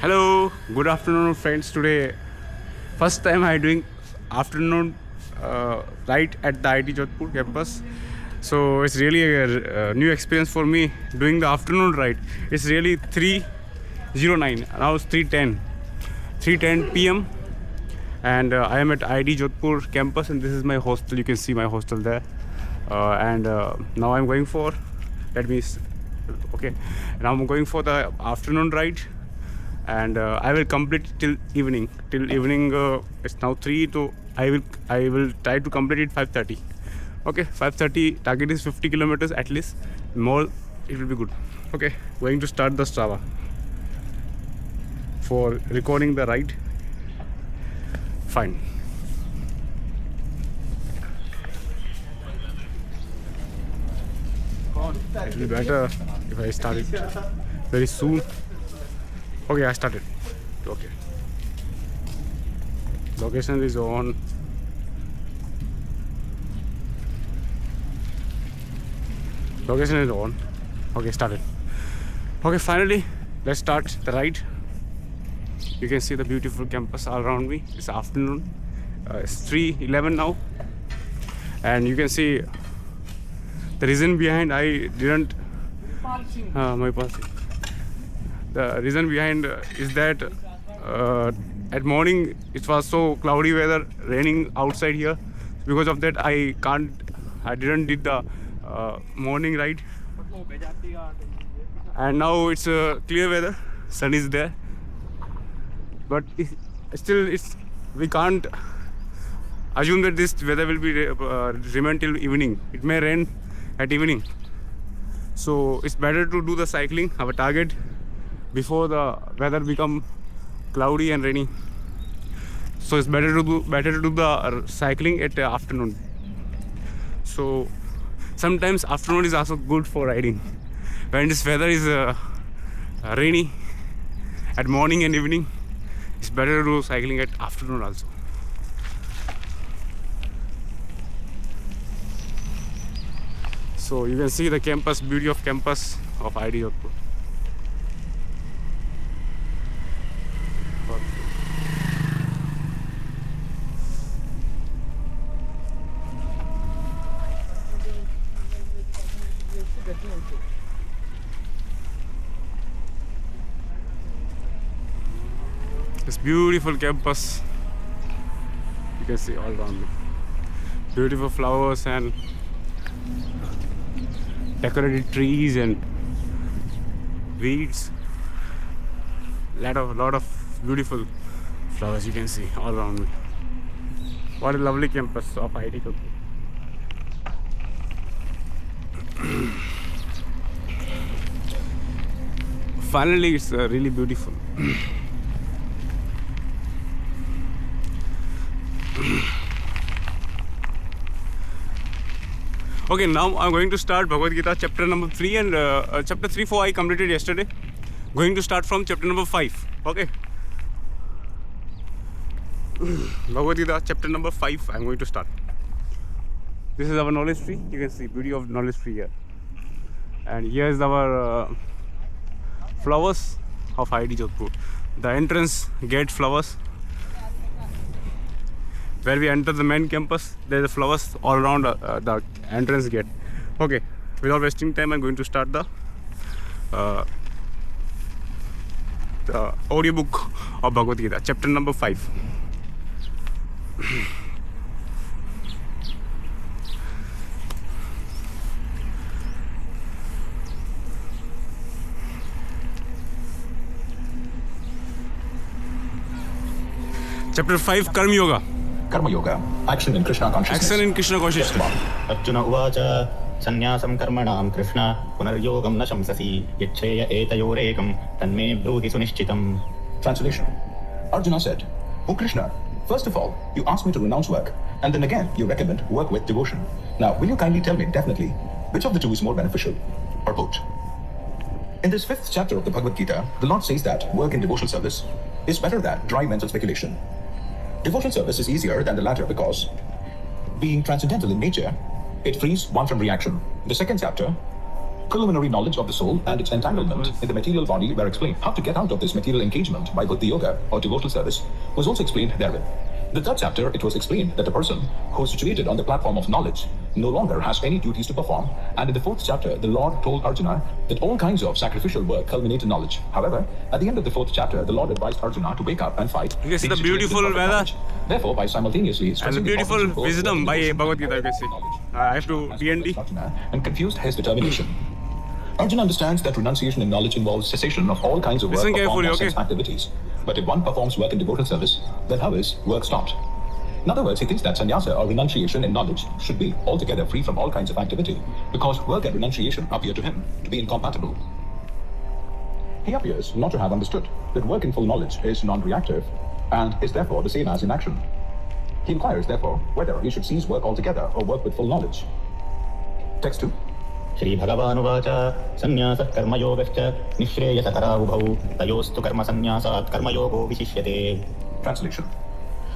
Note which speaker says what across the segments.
Speaker 1: Hello, good afternoon, friends. Today, first time I doing afternoon ride at the IIT Jodhpur campus. So it's really a new experience for me doing the afternoon ride. It's really 3:09. Now it's 3:10 p.m. and I am at IIT Jodhpur campus, and this is my hostel. You can see my hostel there. And now I'm going for, let me, okay. Now I'm going for the afternoon ride. And I will complete till evening. It's now 3, so I will try to complete it 5:30. Okay, 5:30. Target is 50 kilometers at least. More, it will be good. Okay, going to start the Strava for recording the ride. Fine. It will be better if I start it very soon. Okay, I started. Okay. Location is on. Location is on. Okay, started. Okay, finally, let's start the ride. You can see the beautiful campus all around me. It's afternoon. It's 3:11 now. And you can see the reason behind I didn't. My policy. The reason behind is that at morning it was so cloudy weather, raining outside here. Because of that, I didn't did the morning ride. And now it's clear weather, sun is there. But we can't assume that this weather will be remain till evening. It may rain at evening. So it's better to do the cycling, our target, before the weather become cloudy and rainy. So it's better to do the cycling at afternoon. So sometimes afternoon is also good for riding. When this weather is rainy at morning and evening, it's better to do cycling at afternoon also. So you can see the campus, beauty of campus of IIT Jodhpur. This beautiful campus, you can see all around me. Beautiful flowers and decorated trees and weeds. Lot of beautiful flowers you can see all around me. What a lovely campus of IIT Jodhpur. Finally, it's really beautiful. Okay, now I'm going to start Bhagavad Gita chapter number 3 and chapter 3, 4 I completed yesterday. Going to start from chapter number 5. Okay. Bhagavad Gita chapter number 5 I'm going to start. This is our knowledge tree. You can see beauty of knowledge tree here. And here is our flowers of IIT Jodhpur. The entrance gate flowers. Where we enter the main campus, there are flowers all around the entrance gate. Okay, without wasting time, I'm going to start the audiobook of Bhagavad Gita, chapter number 5. Chapter 5, Karma Yoga.
Speaker 2: Karma Yoga, action in Krishna consciousness.
Speaker 1: Action in Krishna consciousness.
Speaker 3: Arjuna uvacha sannyasam karmanam Krishna punaryogam na shamsasi yachcheya etayorekam tanme broti sunishchitam.
Speaker 2: Translation. Arjuna said, O Krishna, first of all, you asked me to renounce work, and then again you recommend work with devotion. Now, will you kindly tell me definitely which of the two is more beneficial, or both? In this 5th chapter of the Bhagavad Gita, the Lord says that work in devotional service is better than dry mental speculation. Devotional service is easier than the latter because, being transcendental in nature, it frees one from reaction. In the 2nd chapter, Preliminary knowledge of the soul and its entanglement in the material body were explained. How to get out of this material engagement by Bhakti Yoga or devotional service was also explained therein. In the third chapter, it was explained that the person who is situated on the platform of knowledge no longer has any duties to perform. And in the fourth chapter, the Lord told Arjuna that all kinds of sacrificial work culminate in knowledge. However, at the end of the fourth chapter, the Lord advised Arjuna to wake up and fight.
Speaker 1: You can see
Speaker 2: being
Speaker 1: the
Speaker 2: situated in
Speaker 1: beautiful
Speaker 2: perfect
Speaker 1: weather.
Speaker 2: knowledge. Therefore, by simultaneously
Speaker 1: And the
Speaker 2: stressing
Speaker 1: beautiful
Speaker 2: importance of both
Speaker 1: wisdom by
Speaker 2: devotion
Speaker 1: Bhagavad Gita, you can see.
Speaker 2: knowledge,
Speaker 1: I have to
Speaker 2: has
Speaker 1: D&D.
Speaker 2: Arjuna and confused his determination. Arjuna understands that renunciation in knowledge involves cessation of all kinds of work
Speaker 1: Listen
Speaker 2: performed
Speaker 1: carefully,
Speaker 2: on
Speaker 1: okay?
Speaker 2: sense activities. But if one performs work in devotional service, then how is work stopped? In other words, he thinks that sannyasa or renunciation in knowledge should be altogether free from all kinds of activity, because work and renunciation appear to him to be incompatible. He appears not to have understood that work in full knowledge is non-reactive and is therefore the same as inaction. He inquires, therefore, whether he should cease work altogether or work with full knowledge. Text 2.
Speaker 3: श्रीभगवानुवाच सन्न्यासः कर्मयोगश्च निःश्रेयसकरावुभौ तयोस्तु कर्मसन्न्यासात् कर्मयोगो विशिष्यते.
Speaker 2: Translation.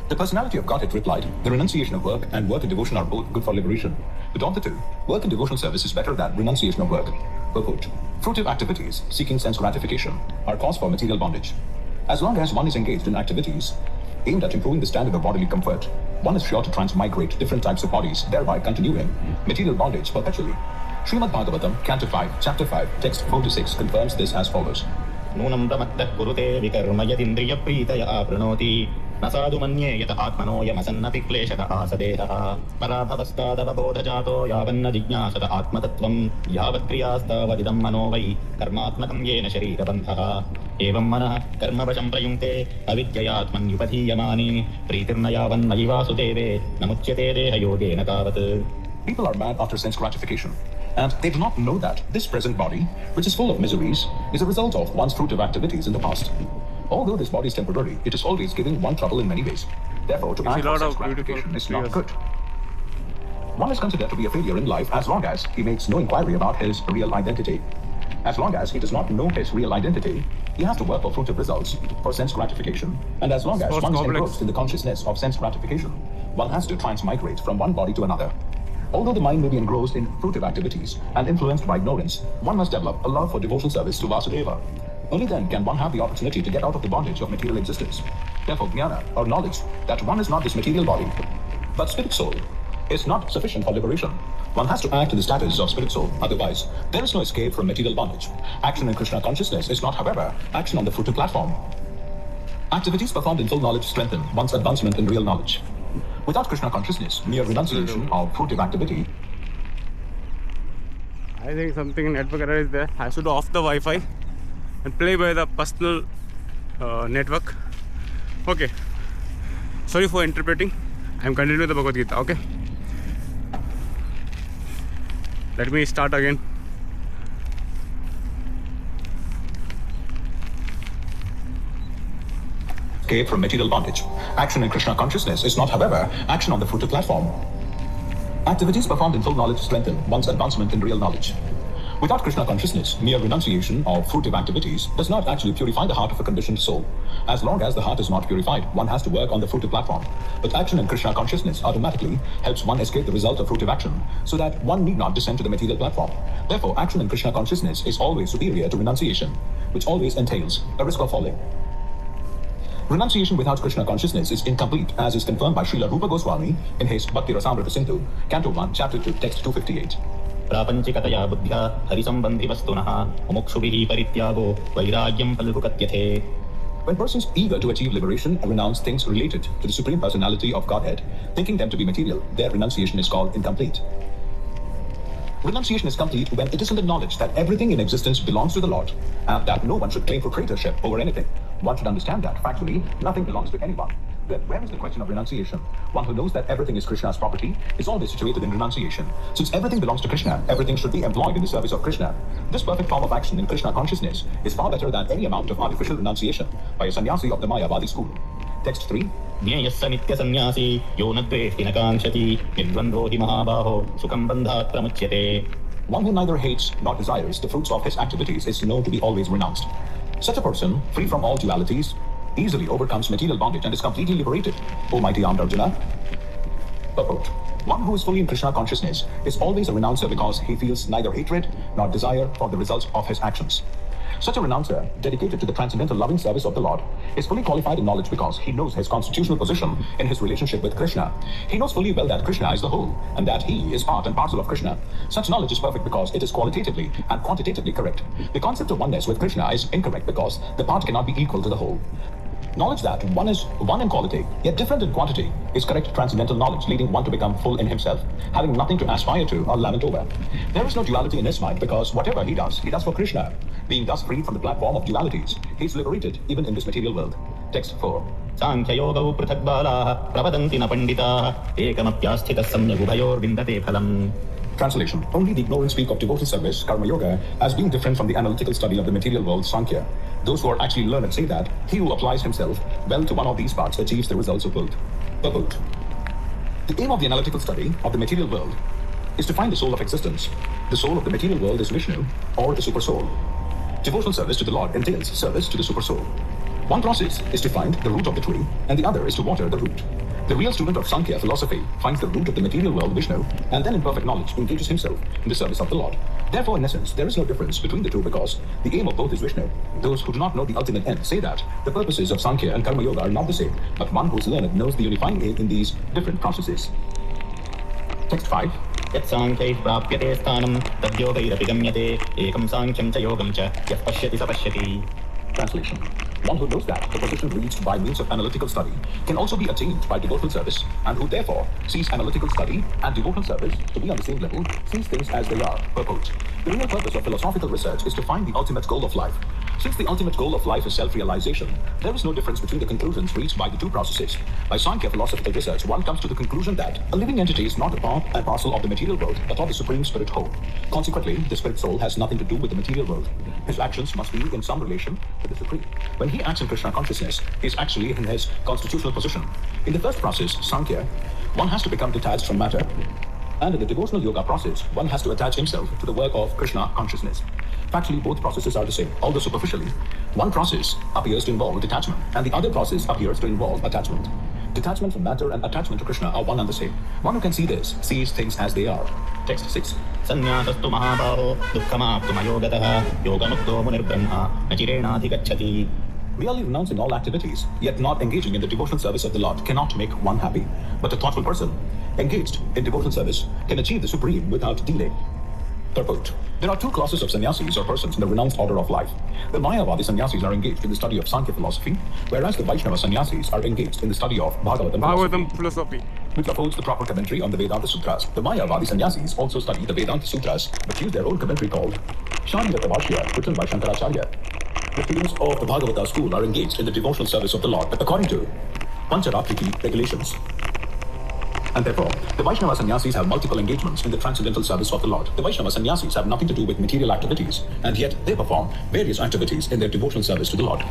Speaker 2: The personality of Godhead replied, the renunciation of work and work in devotion are both good for liberation. But of the two, work in devotional service is better than renunciation of work. Purport. Fruitive activities seeking sense gratification are cause for material bondage. As long as one is engaged in activities aimed at improving the standard of bodily comfort, one is sure to transmigrate different types of bodies, thereby continuing material bondage perpetually. Srimad Bhagavatam, Canto 5, Chapter 5, Text 4-6 confirms this as follows.
Speaker 3: नूनं प्रमत्तः कुरुते विकर्म यदिन्द्रियप्रीतया प्रणोति न साधु मन्ये यत आत्मनोऽयमसन्नपि क्लेशः आसदेहः पराभवस्तादवबोधजातो यावन्न जिज्ञासत आत्मतत्त्वं यावत्क्रियास्तावदिदं मनो वै कर्मात्मकं येन शरीरबन्धः एवं मनः कर्मवशं प्रयुङ्क्ते अविद्ययात्मन्युपधीयमाने प्रीतिर्न यावन्मयि वासुदेवे न मुच्यते देहयोगेन तावत्.
Speaker 2: People are mad after sense gratification, and they do not know that this present body, which is full of miseries, is a result of one's fruitive activities in the past. Although this body is temporary, it is always giving one trouble in many ways. Therefore, to act
Speaker 1: a lot
Speaker 2: for sense
Speaker 1: of beautiful
Speaker 2: gratification is not
Speaker 1: pictures.
Speaker 2: good. One is considered to be a failure in life as long as he makes no inquiry about his real identity. As long as he does not know his real identity, he has to work for fruitive results, for sense gratification. And as long as
Speaker 1: Sports
Speaker 2: one is
Speaker 1: complex.
Speaker 2: engrossed in the consciousness of sense gratification, one has to transmigrate from one body to another. Although the mind may be engrossed in fruitive activities and influenced by ignorance, one must develop a love for devotional service to Vasudeva. Only then can one have the opportunity to get out of the bondage of material existence. Therefore, jnana, or knowledge, that one is not this material body, but spirit soul, is not sufficient for liberation. One has to act in the status of spirit soul, otherwise, there is no escape from material bondage. Action in Krishna consciousness is not, however, action on the fruitive platform. Activities performed in full knowledge strengthen one's advancement in real knowledge. Without Krishna consciousness, mere renunciation of fruitive activity
Speaker 1: I think something network error is there. I have to off the Wi-Fi and play by the personal network. Okay. Sorry for interpreting. I'm continuing with the Bhagavad Gita. Okay. Let me start again.
Speaker 2: escape from material bondage. Action in Krishna consciousness is not, however, action on the fruitive platform. Activities performed in full knowledge strengthen one's advancement in real knowledge. Without Krishna consciousness, mere renunciation of fruitive activities does not actually purify the heart of a conditioned soul. As long as the heart is not purified, one has to work on the fruitive platform. But action in Krishna consciousness automatically helps one escape the result of fruitive action, so that one need not descend to the material platform. Therefore, action in Krishna consciousness is always superior to renunciation, which always entails a risk of falling. Renunciation without Krishna consciousness is incomplete, as is confirmed by Srila Rupa Goswami in his Bhakti Rasamrita Sindhu, Canto 1, Chapter 2, Text 258.
Speaker 3: प्रापञ्चिकतया बुद्ध्या हरिसम्बन्धिवस्तुनः मुमुक्षुभिः परित्यागो वैराग्यं फल्गु कथ्यते.
Speaker 2: When persons eager to achieve liberation renounce things related to the Supreme Personality of Godhead, thinking them to be material, their renunciation is called incomplete. Renunciation is complete when it is in the knowledge that everything in existence belongs to the Lord, and that no one should claim proprietorship over anything. One should understand that, factually, nothing belongs to anyone. Then where is the question of renunciation? One who knows that everything is Krishna's property is always situated in renunciation. Since everything belongs to Krishna, everything should be employed in the service of Krishna. This perfect form of action in Krishna consciousness is far better than any amount of artificial renunciation by a sannyasi of the Mayavadi school. Text 3.
Speaker 3: ज्ञेयः स नित्यसन्न्यासी यो न द्वेष्टि न काङ्क्षति निर्द्वन्द्वो हि महाबाहो सुखं बन्धात् प्रमुच्यते.
Speaker 2: One who neither hates nor desires the fruits of his activities is known to be always renounced. Such a person, free from all dualities, easily overcomes material bondage and is completely liberated. O mighty armed Arjuna. Purport. One who is fully in Krishna consciousness is always a renouncer because he feels neither hatred nor desire for the results of his actions. Such a renouncer, dedicated to the transcendental loving service of the Lord, is fully qualified in knowledge because he knows his constitutional position in his relationship with Krishna. He knows fully well that Krishna is the whole and that he is part and parcel of Krishna. Such knowledge is perfect because it is qualitatively and quantitatively correct. The concept of oneness with Krishna is incorrect because the part cannot be equal to the whole. Knowledge that one is one in quality, yet different in quantity, is correct transcendental knowledge, leading one to become full in himself, having nothing to aspire to or lament over. There is no duality in his mind because whatever he does for Krishna. Being thus freed from the platform of dualities, he is liberated even in this material world. Text 4.
Speaker 3: साङ्ख्ययोगौ पृथग्बालाः प्रवदन्ति न पण्डिताः एकमप्यास्थितः सम्यगुभयोर्विन्दते फलम्.
Speaker 2: Translation. Only the ignorant speak of devotional service, karma yoga, as being different from the analytical study of the material world, Sankhya. Those who are actually learned say that he who applies himself well to one of these paths achieves the results of both. Purport. The aim of the analytical study of the material world is to find the soul of existence. The soul of the material world is Vishnu, or the super soul. Devotional service to the Lord entails service to the super soul. One process is to find the root of the tree, and the other is to water the root. The real student of Sankhya philosophy finds the root of the material world, Vishnu, and then in perfect knowledge engages himself in the service of the Lord. Therefore, in essence, there is no difference between the two because the aim of both is Vishnu. Those who do not know the ultimate end say that the purposes of Sankhya and Karma Yoga are not the same, but one who is learned knows the unifying aim in these different processes. Text 5.
Speaker 3: यत्साङ्ख्यैः प्राप्यते स्थानं तद्योगैरपि गम्यते एकं साङ्ख्यं च योगं च यः पश्यति स पश्यति.
Speaker 2: Translation. One who knows that the position reached by means of analytical study can also be attained by devotional service, and who therefore sees analytical study and devotional service to be on the same level, sees things as they are. Purport. The real purpose of philosophical research is to find the ultimate goal of life. Since the ultimate goal of life is self-realization, there is no difference between the conclusions reached by the two processes. By Sankhya philosophical research, one comes to the conclusion that a living entity is not a part and parcel of the material world, but of the Supreme Spirit whole. Consequently, the Spirit soul has nothing to do with the material world. His actions must be in some relation to the Supreme. When he acts in Krishna consciousness, he is actually in his constitutional position. In the first process, Sankhya, one has to become detached from matter. And in the devotional yoga process, one has to attach himself to the work of Krishna consciousness. Factually, both processes are the same, although superficially, one process appears to involve detachment, and the other process appears to involve attachment. Detachment from matter and attachment to Krishna are one and the same. One who can see this sees things as they are. Text 6.
Speaker 3: सन्न्यासस्तु महाबाहो दुःखमाप्तुमयोगतः योगमुक्तो मुनिर्ब्रह्मा न चिरेणाधिगच्छति.
Speaker 2: Merely renouncing all activities, yet not engaging in the devotional service of the Lord, cannot make one happy. But a thoughtful person, engaged in devotional service, can achieve the Supreme without delay. Purport. There are two classes of sannyasis or persons in the renounced order of life. The Mayavadi sannyasis are engaged in the study of Sankhya philosophy, whereas the Vaishnava sannyasis are engaged in the study of Bhagavatam
Speaker 1: philosophy,
Speaker 2: which affords the proper commentary on the Vedanta Sutras. The Mayavadi sannyasis also study the Vedanta Sutras, but use their own commentary called Shaniyata Bhashya, written by Shankaracharya. The students of the Bhagavata school are engaged in the devotional service of the Lord according to Pancharatriki regulations. And therefore, the Vaishnava sannyasis have multiple engagements in the transcendental service of the Lord. The Vaishnava sannyasis have nothing to do with material activities, and yet they perform various activities in their devotional service to the Lord.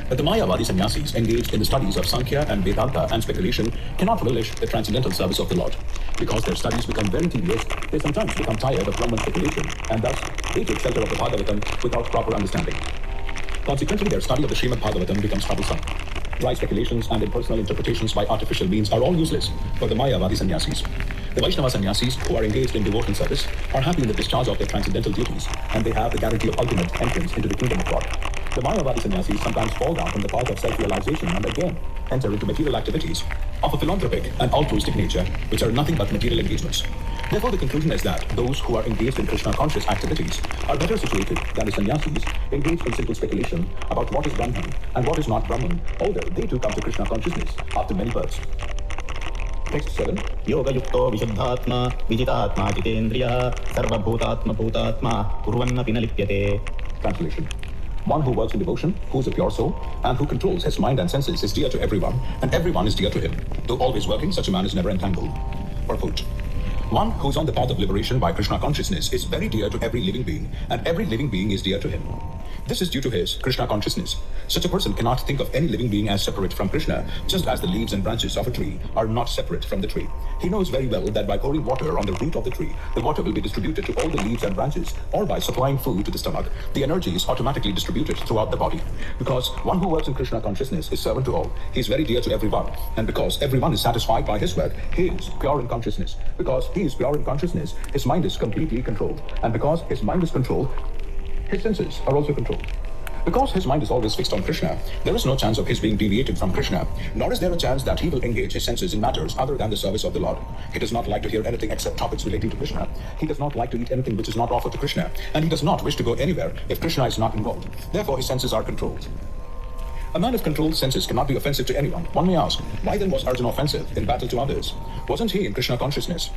Speaker 2: But the Mayavadi sannyasis, engaged in the studies of Sankhya and Vedanta and speculation, cannot relish the transcendental service of the Lord. Because their studies become very tedious, they sometimes become tired of Brahman speculation, and thus they take shelter of the Bhagavatam without proper understanding. Consequently, their study of the Srimad Bhagavatam becomes troublesome. Dry speculations and impersonal interpretations by artificial means are all useless for the Mayavadi sannyasis. The Vaishnava sannyasis, who are engaged in devotional service, are happy in the discharge of their transcendental duties, and they have the guarantee of ultimate entrance into the kingdom of God. The Mayavadi sannyasis sometimes fall down from the path of self-realization and again enter into material activities of a philanthropic and altruistic nature, which are nothing but material engagements. Therefore, the conclusion is that those who are engaged in Krishna-conscious activities are better situated than the sannyasis engaged in simple speculation about what is Brahman and what is not Brahman, although they too come to Krishna consciousness after many births. Text 7.
Speaker 3: योगयुक्तो विशुद्धात्मा विजितात्मा जितेन्द्रियः सर्वभूतात्मभूतात्मा कुर्वन्नपि न लिप्यते.
Speaker 2: Translation. One who works in devotion, who is a pure soul, and who controls his mind and senses is dear to everyone, and everyone is dear to him. Though always working, such a man is never entangled. Purport. One who is on the path of liberation by Krishna consciousness is very dear to every living being, and every living being is dear to him. This is due to his Krishna consciousness. Such a person cannot think of any living being as separate from Krishna, just as the leaves and branches of a tree are not separate from the tree. He knows very well that by pouring water on the root of the tree, the water will be distributed to all the leaves and branches, or by supplying food to the stomach, the energy is automatically distributed throughout the body. Because one who works in Krishna consciousness is servant to all. He is very dear to everyone. And because everyone is satisfied by his work, he is pure in consciousness. Because he is pure in consciousness, his mind is completely controlled. And because his mind is controlled, his senses are also controlled. Because his mind is always fixed on Krishna, there is no chance of his being deviated from Krishna, nor is there a chance that he will engage his senses in matters other than the service of the Lord. He does not like to hear anything except topics relating to Krishna. He does not like to eat anything which is not offered to Krishna, and he does not wish to go anywhere if Krishna is not involved. Therefore, his senses are controlled. A man of controlled senses cannot be offensive to anyone. One may ask, why then was Arjuna offensive in battle to others? Wasn't he in Krishna consciousness?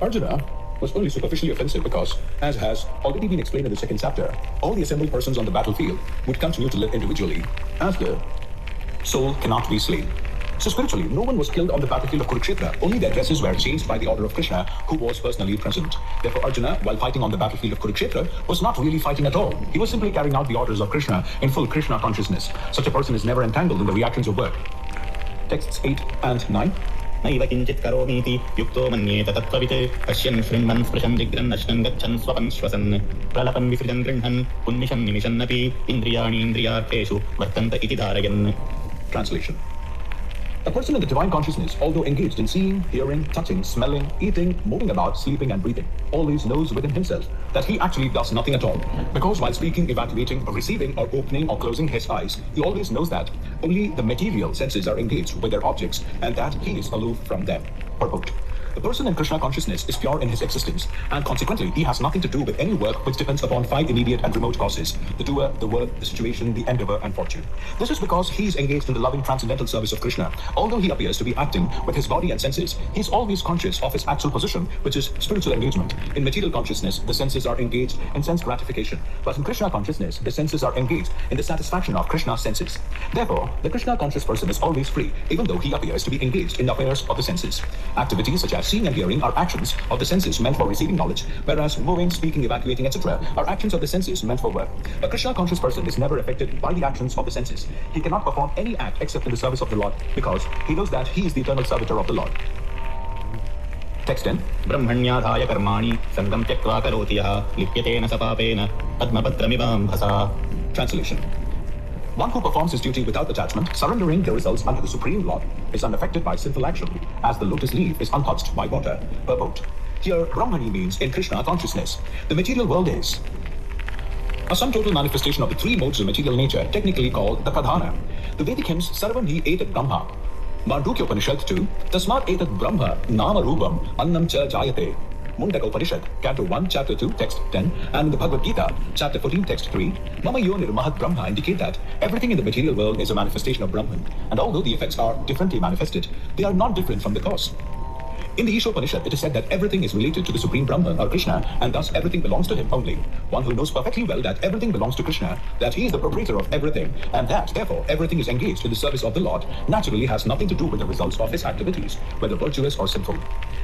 Speaker 2: Arjuna was only superficially offensive because, as has already been explained in the second chapter, all the assembled persons on the battlefield would continue to live individually, as the soul cannot be slain. So spiritually, no one was killed on the battlefield of Kurukshetra. Only their dresses were changed by the order of Krishna, who was personally present. Therefore, Arjuna, while fighting on the battlefield of Kurukshetra, was not really fighting at all. He was simply carrying out the orders of Krishna in full Krishna consciousness. Such a person is never entangled in the reactions of work. Texts 8 and 9.
Speaker 3: नैव किञ्चित् करोमीति युक्तो मन्येत तत्त्ववित् पश्यन् शृण्वन् स्पृशन् जिघ्रन् अश्नन् गच्छन् स्वपन् श्वसन् प्रलपन् विसृजन् गृह्णन् उन्मिषन् निमिषन्नपि इन्द्रियाणि इन्द्रियार्थेषु वर्तन्त इति धारयन्.
Speaker 2: Translation. A person in the divine consciousness, although engaged in seeing, hearing, touching, smelling, eating, moving about, sleeping and breathing, always knows within himself that he actually does nothing at all. Because while speaking, evacuating, or receiving, or opening or closing his eyes, he always knows that only the material senses are engaged with their objects and that he is aloof from them. Purport. The person in Krishna consciousness is pure in his existence, and consequently, he has nothing to do with any work which depends upon 5 immediate and remote causes: the doer, the work, the situation, the endeavor, and fortune. This is because he is engaged in the loving transcendental service of Krishna. Although he appears to be acting with his body and senses, he is always conscious of his actual position, which is spiritual engagement. In material consciousness, the senses are engaged in sense gratification, but in Krishna consciousness, the senses are engaged in the satisfaction of Krishna's senses. Therefore, the Krishna conscious person is always free, even though he appears to be engaged in the affairs of the senses. Activities such as seeing and hearing are actions of the senses meant for receiving knowledge, whereas moving, speaking, evacuating, etc. are actions of the senses meant for work. A Krishna conscious person is never affected by the actions of the senses. He cannot perform any act except in the service of the Lord, because he knows that he is the eternal servitor of the Lord. Text 10.
Speaker 3: ब्रह्मण्याधाय कर्माणि सङ्गं त्यक्त्वा करोति यः लिप्यतेन स पापेन पद्मपत्रमिवाम्भसा.
Speaker 2: Translation. One who performs his duty without attachment, surrendering the results unto the Supreme Lord, is unaffected by sinful action, as the lotus leaf is untouched by water. Purport. Here, Brahmani means in Krishna consciousness. The material world is a sum total manifestation of the 3 modes of material nature, technically called the Pradhana. The Vedic hymns Sarvam Hi Etat Brahma, Mandukya Upanishad 2, Tasmat Etat Brahma, Nama Rupam, Annam Cha Jayate, Mundaka Upanishad, Canto 1, Chapter 2, Text 10, and the Bhagavad Gita, Chapter 14, Text 3, Mama Yonir Mahat Brahma indicate that everything in the material world is a manifestation of Brahman, and although the effects are differently manifested, they are not different from the cause. In the Ishopanishad, it is said that everything is related to the Supreme Brahman or Krishna, and thus everything belongs to him only. One who knows perfectly well that everything belongs to Krishna, that he is the proprietor of everything, and that, therefore, everything is engaged in the service of the Lord, naturally has nothing to do with the results of his activities, whether virtuous or sinful.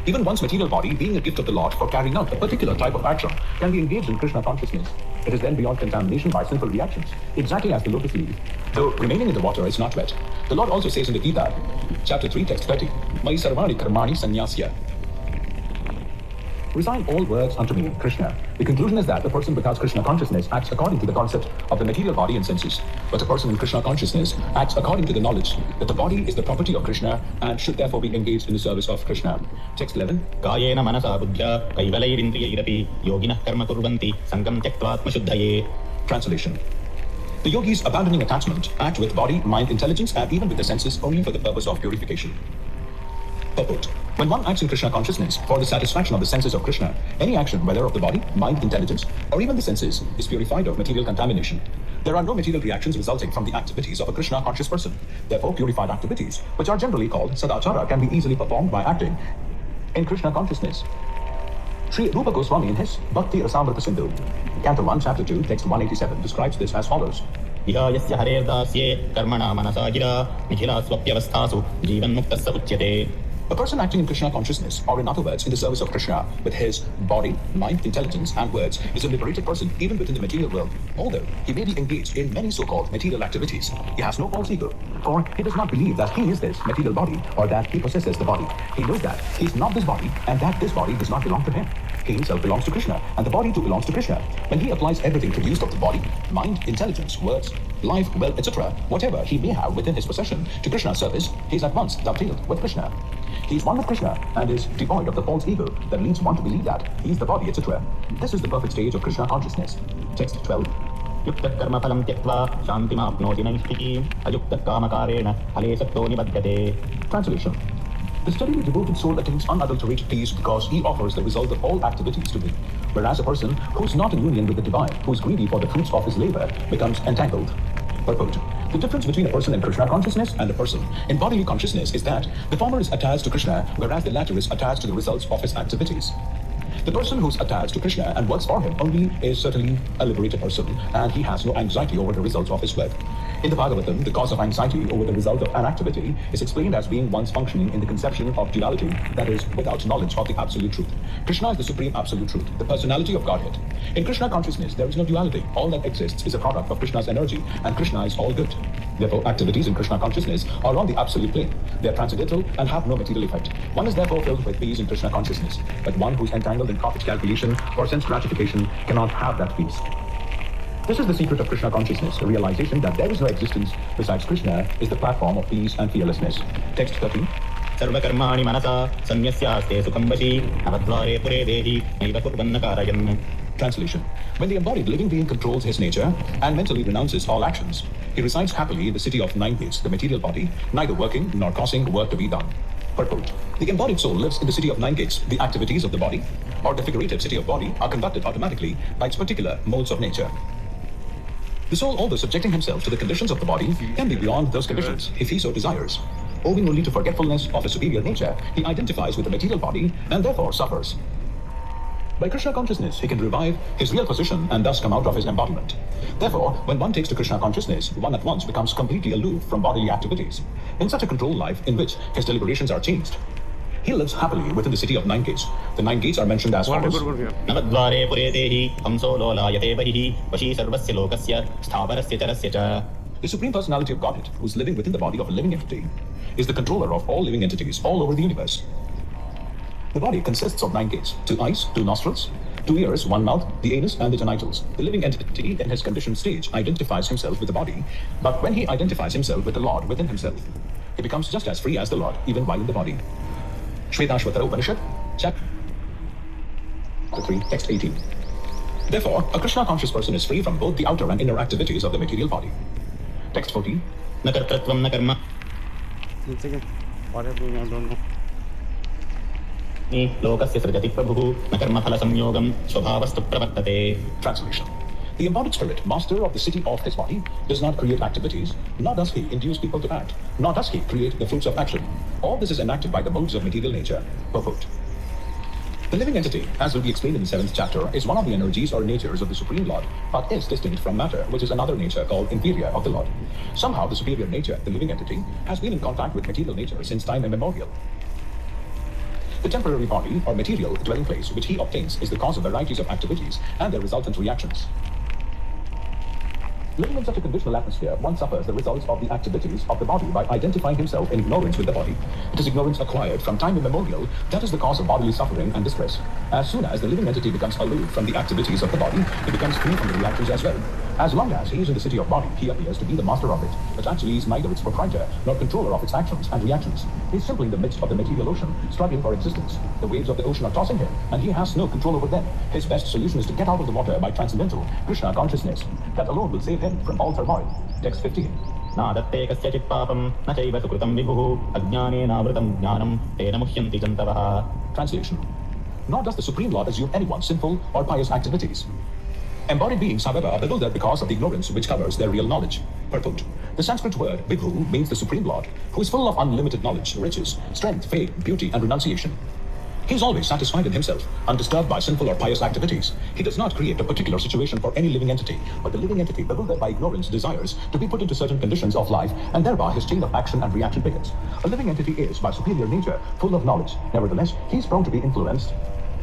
Speaker 2: Even one's material body, being a gift of the Lord for carrying out a particular type of action, can be engaged in Krishna consciousness. It is then beyond contamination by sinful reactions, exactly as the lotus leaf, though remaining in the water is not wet. The Lord also says in the Gita, Chapter 3, Text 30, Mai sarvani karmani sanyasya. Resign all works unto me, Krishna. The conclusion is that the person without Krishna consciousness acts according to the concept of the material body and senses. But a person in Krishna consciousness acts according to the knowledge that the body is the property of Krishna and should therefore be engaged in the service of Krishna. Text 11.
Speaker 3: कायेन मनसा बुद्ध्या कैवलैरिन्द्रियैरपि योगिनः कर्म कुर्वन्ति सङ्गं त्यक्त्वात्मशुद्धये.
Speaker 2: Translation. The yogis, abandoning attachment, act with body, mind, intelligence, and even with the senses only for the purpose of purification. Purport. When one acts in Krishna consciousness for the satisfaction of the senses of Krishna, any action, whether of the body, mind, intelligence, or even the senses, is purified of material contamination. There are no material reactions resulting from the activities of a Krishna conscious person. Therefore, purified activities, which are generally called sadachara, can be easily performed by acting in Krishna consciousness. Sri Rupa Goswami in his Bhakti Rasamrita Sindhu, Canto 1, Chapter 2, Text 187, describes this as follows.
Speaker 3: विहायस्य हरेर्दास्ये कर्मणा मनसा गिरा निखिला स्वप्यवस्थासु जीवन्मुक्तस्य उच्यते.
Speaker 2: A person acting in Krishna consciousness, or in other words, in the service of Krishna, with his body, mind, intelligence, and words, is a liberated person even within the material world. Although he may be engaged in many so-called material activities, he has no false ego, for he does not believe that he is this material body or that he possesses the body. He knows that he is not this body and that this body does not belong to him. He himself belongs to Krishna, and the body too belongs to Krishna. When he applies everything produced of the body, mind, intelligence, words, life, wealth, etc., whatever he may have within his possession, to Krishna's service, he is at once dovetailed with Krishna. He is one with Krishna and is devoid of the false ego that leads one to believe that he is the body, etc. This is the perfect stage of Krishna consciousness. Text 12.
Speaker 3: युक्तः कर्मफलं त्यक्त्वा शान्तिमाप्नोति नैष्ठिकीम् अयुक्तः कामकारेण फले सक्तो निबध्यते.
Speaker 2: Translation. The steadily devoted soul attains unadulterated peace because he offers the result of all activities to me. Whereas a person who is not in union with the divine, who is greedy for the fruits of his labor, becomes entangled. Purport. The difference between a person in Krishna consciousness and a person in bodily consciousness is that the former is attached to Krishna, whereas the latter is attached to the results of his activities. The person who's attached to Krishna and works for him only is certainly a liberated person, and he has no anxiety over the results of his work. In the Bhagavatam, the cause of anxiety over the result of an activity is explained as being one's functioning in the conception of duality, that is, without knowledge of the absolute truth. Krishna is the supreme absolute truth, the personality of Godhead. In Krishna consciousness, there is no duality. All that exists is a product of Krishna's energy, and Krishna is all good. Therefore, activities in Krishna consciousness are on the absolute plane. They are transcendental and have no material effect. One is therefore filled with peace in Krishna consciousness, but one who is entangled in profit calculation or sense gratification cannot have that peace. This is the secret of Krishna consciousness. The realization that there is no existence besides Krishna is the platform of peace and fearlessness. Text 13.
Speaker 3: सर्वकर्माणि मनसा सन्न्यस्यास्ते सुखं वशी नवद्वारे पुरे देहि नैव कुर्वन्न कारयन्.
Speaker 2: Translation. When the embodied living being controls his nature and mentally renounces all actions, he resides happily in the city of nine gates, the material body, neither working nor causing work to be done. Purport. The embodied soul lives in the city of nine gates. The activities of the body, or the figurative city of body, are conducted automatically by its particular modes of nature. The soul, although subjecting himself to the conditions of the body, can be beyond those conditions if he so desires. Owing only to forgetfulness of a superior nature, he identifies with the material body and therefore suffers. By Krishna consciousness, he can revive his real position and thus come out of his embodiment. Therefore, when one takes to Krishna consciousness, one at once becomes completely aloof from bodily activities. In such a controlled life in which his deliberations are changed, he lives happily within the city of nine gates. The nine gates are mentioned as follows.
Speaker 3: नवद्वारे पुरे देहि हंसो लोलायते बहिः वशी सर्वस्य लोकस्य स्थावरस्य चरस्य च.
Speaker 2: The Supreme Personality of Godhead, who is living within the body of a living entity, is the controller of all living entities all over the universe. The body consists of nine gates, 2 eyes, 2 nostrils, 2 ears, 1 mouth, the anus, and the genitals. The living entity in his conditioned stage identifies himself with the body, but when he identifies himself with the Lord within himself, he becomes just as free as the Lord, even while in the body. Shvetashvatara Upanishad, chapter 3, text 18. Therefore, a Krishna-conscious person is free from both the outer and inner activities of the material body. Text 14.
Speaker 3: न कर्तृत्वं न कर्म
Speaker 1: One second. What happened? I don't know.
Speaker 3: लोकस्य सृजति प्रभुः न कर्मफलसंयोगं स्वभावस्तु प्रवर्तते.
Speaker 2: Translation. The embodied spirit, master of the city of his body, does not create activities, nor does he induce people to act, nor does he create the fruits of action. All this is enacted by the modes of material nature. Purport. The living entity, as will be explained in the 7th chapter, is one of the energies or natures of the Supreme Lord, but is distinct from matter, which is another nature called inferior of the Lord. Somehow, the superior nature, the living entity, has been in contact with material nature since time immemorial. The temporary body, or material dwelling place, which he obtains is the cause of varieties of activities and their resultant reactions. Living in such a conditional atmosphere, one suffers the results of the activities of the body by identifying himself in ignorance with the body. It is ignorance acquired from time immemorial that is the cause of bodily suffering and distress. As soon as the living entity becomes aloof from the activities of the body, he becomes free from the reactions as well. As long as he is in the city of body, he appears to be the master of it, but actually is neither its proprietor nor controller of its actions and reactions. He is simply in the midst of the material ocean, struggling for existence. The waves of the ocean are tossing him, and he has no control over them. His best solution is to get out of the water by transcendental Krishna consciousness. That alone will save him from all turmoil. Text 15.
Speaker 3: नादत्ते कस्यचित् पापं न चैव सुकृतं विभुः अज्ञानेनावृतं ज्ञानं तेन मुह्यन्ति जन्तवः.
Speaker 2: Translation. Nor does the Supreme Lord assume anyone's sinful or pious activities. Embodied beings, however, are bewildered because of the ignorance which covers their real knowledge. Purport. The Sanskrit word Vibhu means the Supreme Lord, who is full of unlimited knowledge, riches, strength, faith, beauty, and renunciation. He is always satisfied in himself, undisturbed by sinful or pious activities. He does not create a particular situation for any living entity, but the living entity, bewildered by ignorance, desires to be put into certain conditions of life, and thereby his chain of action and reaction begins. A living entity is, by superior nature, full of knowledge. Nevertheless, he is prone to be influenced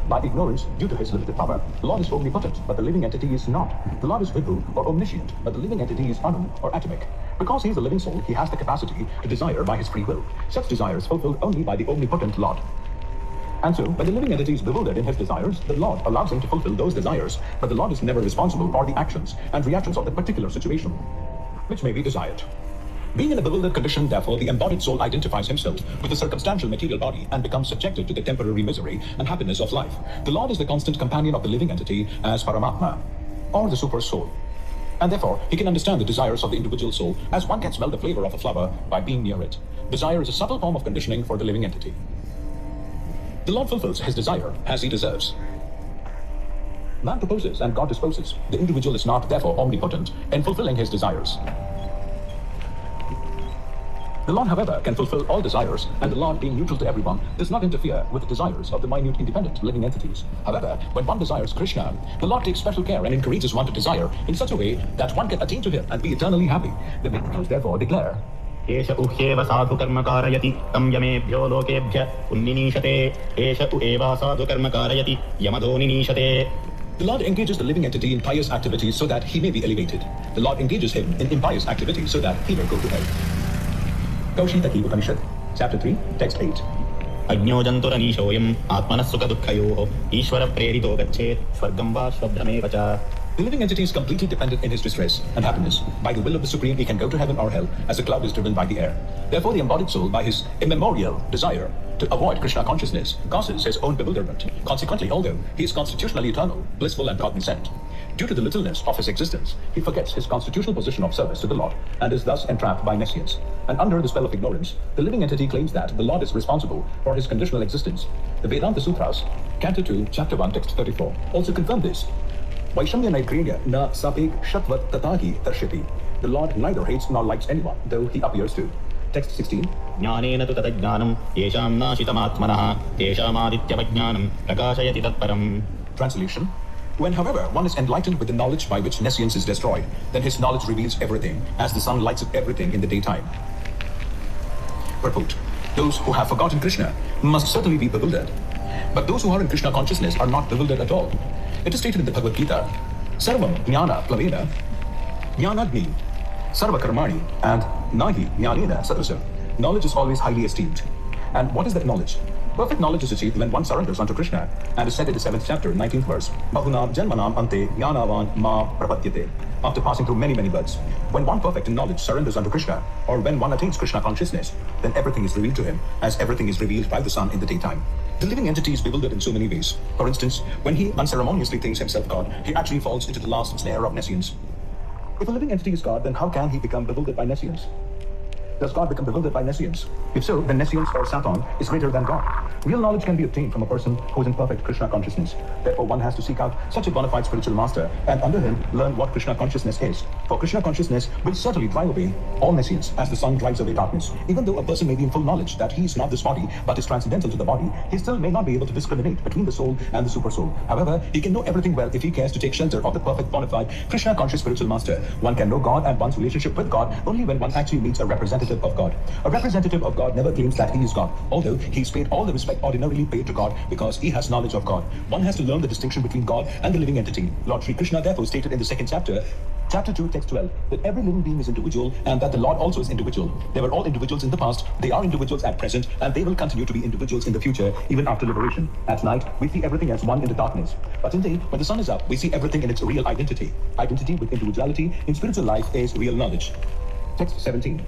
Speaker 2: by ignorance due to his limited power. The Lord is omnipotent, but the living entity is not. The Lord is Vibhu, or omniscient, but the living entity is Anu, or atomic. Because he is a living soul, he has the capacity to desire by his free will. Such desires fulfilled only by the omnipotent Lord. And so, when the living entity is bewildered in his desires, the Lord allows him to fulfill those desires, but the Lord is never responsible for the actions and reactions of the particular situation, which may be desired. Being in a bewildered condition, therefore, the embodied soul identifies himself with the circumstantial material body and becomes subjected to the temporary misery and happiness of life. The Lord is the constant companion of the living entity as Paramatma, or the super soul. And therefore, he can understand the desires of the individual soul as one can smell the flavor of a flower by being near it. Desire is a subtle form of conditioning for the living entity. The Lord fulfills his desire as he deserves. Man proposes and God disposes. The individual is not, therefore, omnipotent in fulfilling his desires. The Lord, however, can fulfill all desires, and the Lord, being neutral to everyone, does not interfere with the desires of the minute independent living entities. However, when one desires Krishna, the Lord takes special care and encourages one to desire in such a way that one can attain to him and be eternally happy. The Vedas therefore declare,
Speaker 3: एष उह्येव साधु कर्म कारयति तं यमेभ्यो लोकेभ्य उन्निनीशते एष उ एव साधु कर्म कारयति यमधो निनीशते.
Speaker 2: The Lord engages the living entity in pious activities so that he may be elevated. The Lord engages him in impious activities so that he may go to hell. Kaushitaki Upanishad, Chapter 3, Text 8.
Speaker 3: अज्ञो जन्तुरनीशोऽयम् आत्मनः सुखदुःखयोः ईश्वर प्रेरितो गच्छेत् स्वर्गं वा स्वब्धमेव च.
Speaker 2: The living entity is completely dependent in his distress and happiness. By the will of the Supreme, he can go to heaven or hell, as a cloud is driven by the air. Therefore, the embodied soul, by his immemorial desire to avoid Krishna consciousness, causes his own bewilderment. Consequently, although he is constitutionally eternal, blissful and cognizant, due to the littleness of his existence, he forgets his constitutional position of service to the Lord and is thus entrapped by nescience. And under the spell of ignorance, the living entity claims that the Lord is responsible for his conditional existence. The Vedanta Sutras, Canto 2, Chapter 1, Text 34, also confirm this. Vaishamya Naigrenya na sapek shatvat tatahi tarshiti. The Lord neither hates nor likes anyone, though he appears to. Text 16.
Speaker 3: ज्ञानेन तु ततज्ञानं येषां नाशितमात्मनः तेषामादित्यवज्ञानं प्रकाशयति तत्परम्.
Speaker 2: Translation. When, however, one is enlightened with the knowledge by which nescience is destroyed, then his knowledge reveals everything, as the sun lights up everything in the daytime. Purport. Those who have forgotten Krishna must certainly be bewildered. But those who are in Krishna consciousness are not bewildered at all. It is stated in the Bhagavad Gita, Sarvam Jnana Plavena, Jnanadni, Sarva Karmani, and Nahi Jnanena Sadrasam. Knowledge is always highly esteemed. And what is that knowledge? Perfect knowledge is achieved when one surrenders unto Krishna, and is said in the 7th chapter, 19th verse, Bahunam Janmanam Ante Jnanavan Ma Prapadyate. After passing through many births, when one perfect in knowledge surrenders unto Krishna, or when one attains Krishna consciousness, then everything is revealed to him, as everything is revealed by the sun in the daytime. The living entity is bewildered in so many ways. For instance, when he unceremoniously thinks himself God, he actually falls into the last snare of nescience. If a living entity is God, then how can he become bewildered by nescience? Does God become bewildered by nescience? If so, then nescience or Satan is greater than God. Real knowledge can be obtained from a person who is in perfect Krishna consciousness. Therefore, one has to seek out such a bona fide spiritual master and under him learn what Krishna consciousness is. For Krishna consciousness will certainly drive away all nescience as the sun drives away darkness. Even though a person may be in full knowledge that he is not this body but is transcendental to the body, he still may not be able to discriminate between the soul and the super soul. However, he can know everything well if he cares to take shelter of the perfect bona fide Krishna conscious spiritual master. One can know God and one's relationship with God only when one actually meets a representative of God. A representative of God never claims that he is God, although he is paid all the respect ordinarily paid to God because he has knowledge of God. One has to learn the distinction between God and the living entity. Lord Sri Krishna therefore stated in the 2nd chapter, Chapter 2, Text 12, that every living being is individual and that the Lord also is individual. They were all individuals in the past, they are individuals at present, and they will continue to be individuals in the future, even after liberation. At night, we see everything as one in the darkness. But in day, when the sun is up, we see everything in its real identity. Identity with individuality in spiritual life is real knowledge. Text 17.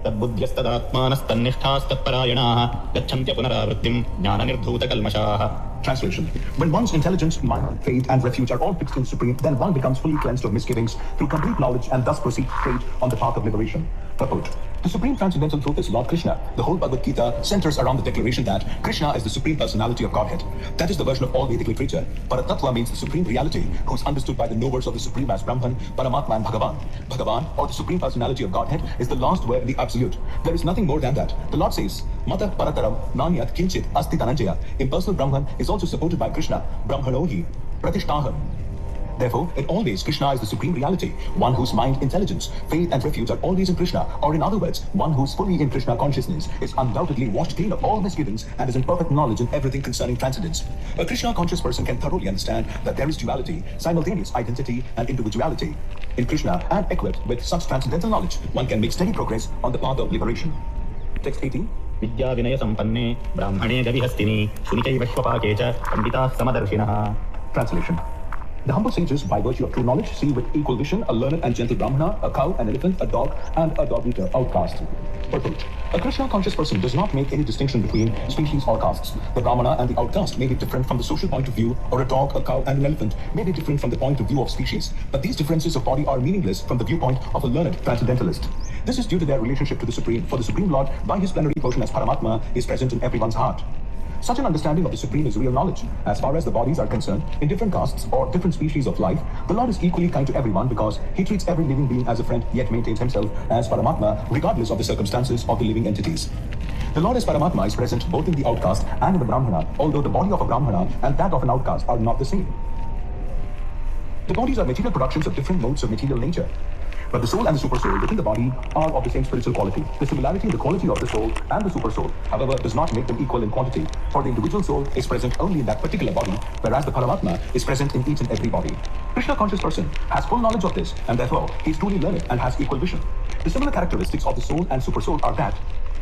Speaker 3: तद्बुद्ध्यस्तदात्मानस्तन्निष्ठास्तत्परायणाः गच्छन्त्य पुनरावृत्तिं ज्ञाननिर्धूतकल्मषाः.
Speaker 2: Translation. When one's intelligence, mind, faith, and refuge are all fixed in Supreme, then one becomes fully cleansed of misgivings through complete knowledge and thus proceeds straight on the path of liberation. Purport. The supreme transcendental truth is Lord Krishna. The whole Bhagavad Gita centers around the declaration that Krishna is the supreme personality of Godhead. That is the version of all Vedic literature. Paratattva means the supreme reality, who is understood by the knowers of the supreme as Brahman, Paramatma and Bhagavan. Bhagavan, or the supreme personality of Godhead, is the last word in the absolute. There is nothing more than that. The Lord says, Mata Parataram Nanyat Kinchit Asti Dhananjaya. Impersonal Brahman is also supported by Krishna. Brahmanohi Pratishtaham. Therefore, in all ways, Krishna is the supreme reality, one whose mind, intelligence, faith and refuge are always in Krishna, or in other words, one who's fully in Krishna consciousness, is undoubtedly washed clean of all misgivings and is in perfect knowledge in everything concerning transcendence. A Krishna conscious person can thoroughly understand that there is duality, simultaneous identity and individuality in Krishna, and equipped with such transcendental knowledge, one can make steady progress on the path of liberation. Text 18.
Speaker 3: विद्या विनय संपन्ने ब्राह्मणे गविहस्तिनि शुनिचैव श्वपाके च पंडिताः समदर्शिनः.
Speaker 2: Translation. The humble sages, by virtue of true knowledge, see with equal vision a learned and gentle Brahmana, a cow, an elephant, a dog, and a dog-eater outcast. Purport. A Krishna-conscious person does not make any distinction between species or castes. The Brahmana and the outcast may be different from the social point of view, or a dog, a cow, and an elephant may be different from the point of view of species. But these differences of body are meaningless from the viewpoint of a learned transcendentalist. This is due to their relationship to the Supreme, for the Supreme Lord, by his plenary portion as Paramatma, is present in everyone's heart. Such an understanding of the Supreme is real knowledge. As far as the bodies are concerned, in different castes or different species of life, the Lord is equally kind to everyone because he treats every living being as a friend, yet maintains himself as Paramatma, regardless of the circumstances of the living entities. The Lord as Paramatma is present both in the outcast and in the Brahmana, although the body of a Brahmana and that of an outcast are not the same. The bodies are material productions of different modes of material nature. But the soul and the super soul within the body are of the same spiritual quality. The similarity in the quality of the soul and the super soul, however, does not make them equal in quantity, for the individual soul is present only in that particular body, whereas the Paramatma is present in each and every body. Krishna conscious person has full knowledge of this, and therefore he is truly learned and has equal vision. The similar characteristics of the soul and super soul are that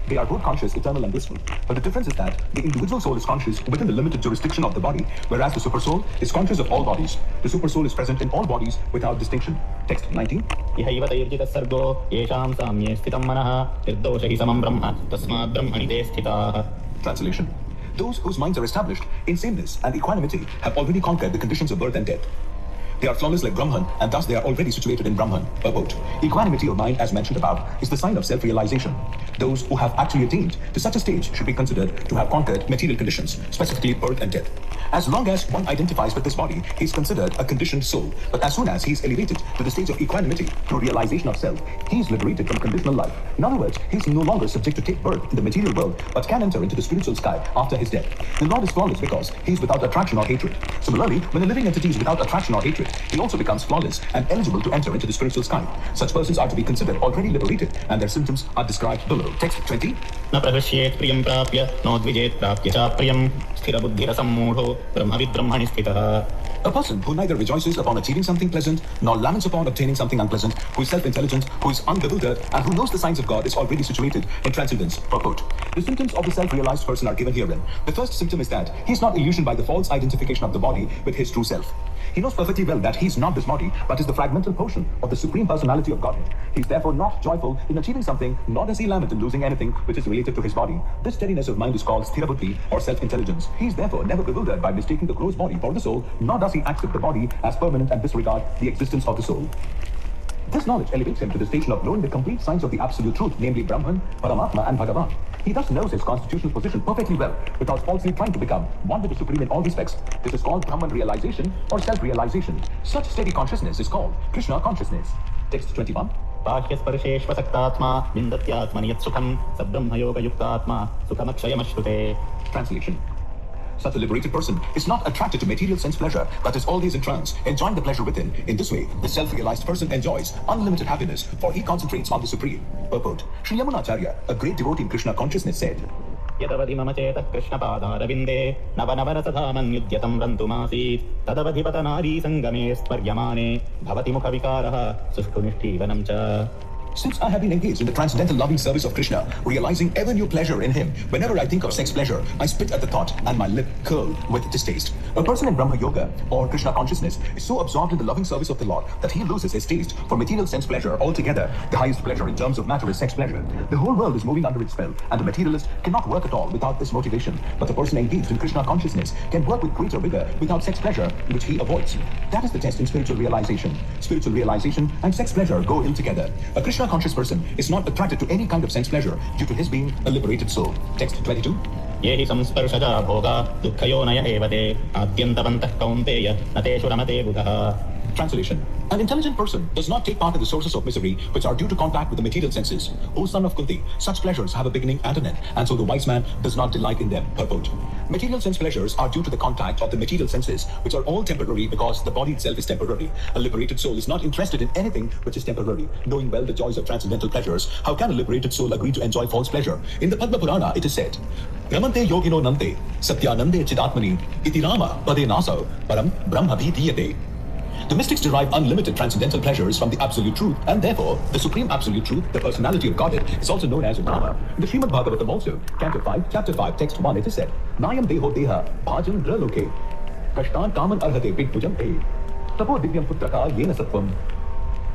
Speaker 2: they are both conscious, eternal and blissful. But the difference is that the individual soul is conscious within the limited jurisdiction of the body, whereas the super soul is conscious of all bodies. The super soul is present in all bodies without distinction. Text 19.
Speaker 3: इहैव तैर्जितः सर्गो येषां साम्ये स्थितं मनः निर्दोषैः समं ब्रह्म तस्मात् ब्रह्मणि ते स्थिताः.
Speaker 2: Translation. Those whose minds are established in sameness and equanimity have already conquered the conditions of birth and death. They are flawless like Brahman, and thus they are already situated in Brahman. Quote. Equanimity of mind, as mentioned above, is the sign of self-realization. Those who have actually attained to such a stage should be considered to have conquered material conditions, specifically birth and death. As long as one identifies with this body, he is considered a conditioned soul. But as soon as he is elevated to the stage of equanimity through realization of self, he is liberated from conditional life. In other words, he is no longer subject to take birth in the material world, but can enter into the spiritual sky after his death. The Lord is flawless because he is without attraction or hatred. Similarly, when a living entity is without attraction or hatred, he also becomes flawless and eligible to enter into the spiritual sky. Such persons are to be considered already liberated, and their symptoms are described below. Text 20.
Speaker 3: न प्रहृष्येत् प्रियं प्राप्य नोद्विजेत् प्राप्य च प्रियं स्थिरबुद्धिरसम्मूढो ब्रह्मविद्ब्रह्मणि स्थितः.
Speaker 2: A person who neither rejoices upon achieving something pleasant nor laments upon obtaining something unpleasant, who is self-intelligent, who is unbewildered, and who knows the signs of God is already situated in transcendence. Purport. The symptoms of the self-realized person are given herein. The first symptom is that he is not illusioned by the false identification of the body with his true self. He knows perfectly well that he is not this body, but is the fragmental portion of the supreme personality of Godhead. He is therefore not joyful in achieving something, nor does he lament in losing anything which is related to his body. This steadiness of mind is called sthirabuddhi, or self-intelligence. He is therefore never bewildered by mistaking the gross body for the soul, nor does he accept the body as permanent and disregard the existence of the soul. This knowledge elevates him to the station of knowing the complete signs of the absolute truth, namely Brahman, Paramatma, and Bhagavan. He thus knows his constitutional position perfectly well, without falsely trying to become one with the Supreme in all respects. This is called Brahman realization or self-realization. Such steady consciousness is called Krishna consciousness. Text 21.
Speaker 3: बाह्यस्पर्शेष्वसक्तात्मा विन्दत्यात्मनि यत् सुखं स ब्रह्मयोगयुक्तात्मा सुखमक्षयमश्नुते.
Speaker 2: Translation. Such a liberated person is not attracted to material sense pleasure, but is always in trance, enjoying the pleasure within. In this way, the self-realized person enjoys unlimited happiness, for he concentrates on the Supreme. Purport. Sri Yamunacharya, a great devotee in Krishna consciousness, said,
Speaker 3: यदवधि मम चेतः कृष्णपादारविन्दे नवनवरसधामन्युद्यतं रन्तुमासीत् तदवधि पतनारी सङ्गमे स्पर्यमाने भवति मुखविकारः सुष्ठुनिष्ठीवनं च.
Speaker 2: Since I have been engaged in the transcendental loving service of Krishna, realizing ever new pleasure in him, whenever I think of sex pleasure, I spit at the thought and my lip curl with distaste. A person in Brahma Yoga or Krishna consciousness is so absorbed in the loving service of the Lord that he loses his taste for material sense pleasure altogether. The highest pleasure in terms of matter is sex pleasure. The whole world is moving under its spell, and the materialist cannot work at all without this motivation. But the person engaged in Krishna consciousness can work with greater vigor without sex pleasure, which he avoids. That is the test in spiritual realization. Spiritual realization and sex pleasure go ill together. A Krishna Krishna conscious person is not attracted to any kind of sense pleasure due to his being a liberated soul. Text 22.
Speaker 3: ये हि संस्पर्शजा भोगा दुःखयोनय एव ते आद्यन्तवन्तः कौन्तेय न तेषु रमते बुधः.
Speaker 2: Translation. An intelligent person does not take part in the sources of misery which are due to contact with the material senses. O son of Kunti, such pleasures have a beginning and an end, and so the wise man does not delight in them. Purport. Material sense pleasures are due to the contact of the material senses, which are all temporary because the body itself is temporary. A liberated soul is not interested in anything which is temporary. Knowing well the joys of transcendental pleasures, how can a liberated soul agree to enjoy false pleasure? In the Padma Purana, it is said, Ramante yogino nante, satyanande chidatmani, iti rama pade naso, param brahma bhidiyate. The mystics derive unlimited transcendental pleasures from the absolute truth, and therefore, the supreme absolute truth, the personality of Godhead, is also known as Brahma. In the Srimad Bhagavatam also, Canto 5, Chapter 5, Text 1, it is said, Nayam deho deha, bhajan draloke, kashtan kaman arhate bigpujam te, tapo divyam putraka yena sattvam.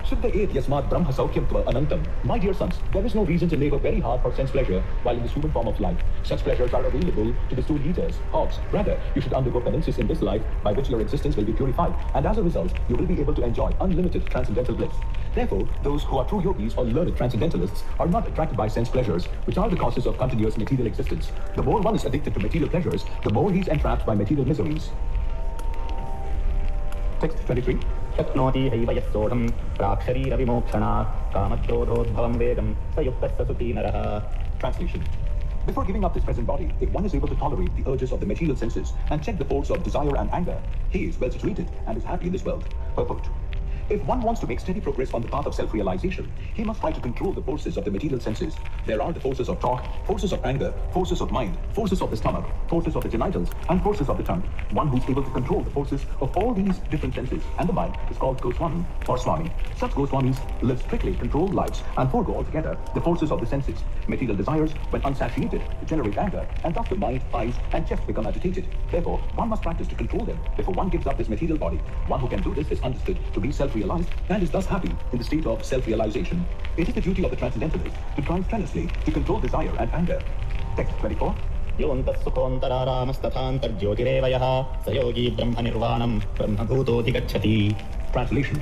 Speaker 2: Siddha et yasmat brahma saukyam tva anantam. My dear sons, there is no reason to labor very hard for sense pleasure while in this human form of life. Such pleasures are available to the stool eaters, hogs. Rather, you should undergo penances in this life by which your existence will be purified, and as a result, you will be able to enjoy unlimited transcendental bliss. Therefore, those who are true yogis or learned transcendentalists are not attracted by sense pleasures, which are the causes of continuous material existence. The more one is addicted to material pleasures, the more he is entrapped by material miseries. Text 23.
Speaker 3: शक्नोति have यः सोढं प्राक्शरीरविमोक्षणात् कामक्रोधोद्भवं वेगं स युक्तः स सुखी नरः.
Speaker 2: Translation. Before giving up this present body, if one is able to tolerate the urges of the material senses and check the force of desire and anger, he is well situated and is happy in this world. Purport. If one wants to make steady progress on the path of self-realization, he must try to control the forces of the material senses. There are the forces of talk, forces of anger, forces of mind, forces of the stomach, forces of the genitals, and forces of the tongue. One who is able to control the forces of all these different senses and the mind is called Goswami or Swami. Such Goswamis live strictly controlled lives and forego altogether the forces of the senses. Material desires, when unsatiated, generate anger, and thus the mind, eyes, and chest become agitated. Therefore, one must practice to control them before one gives up this material body. One who can do this is understood to be self-realized and is thus happy in the state of self-realization. It is the duty of the transcendentalist to try strenuously to control desire and anger. Text 24.
Speaker 3: योऽन्तः सुखोऽन्तरारामस्तथान्तर्ज्योतिरेव यः स योगी ब्रह्मनिर्वाणं ब्रह्मभूतोऽधिगच्छति.
Speaker 2: Translation.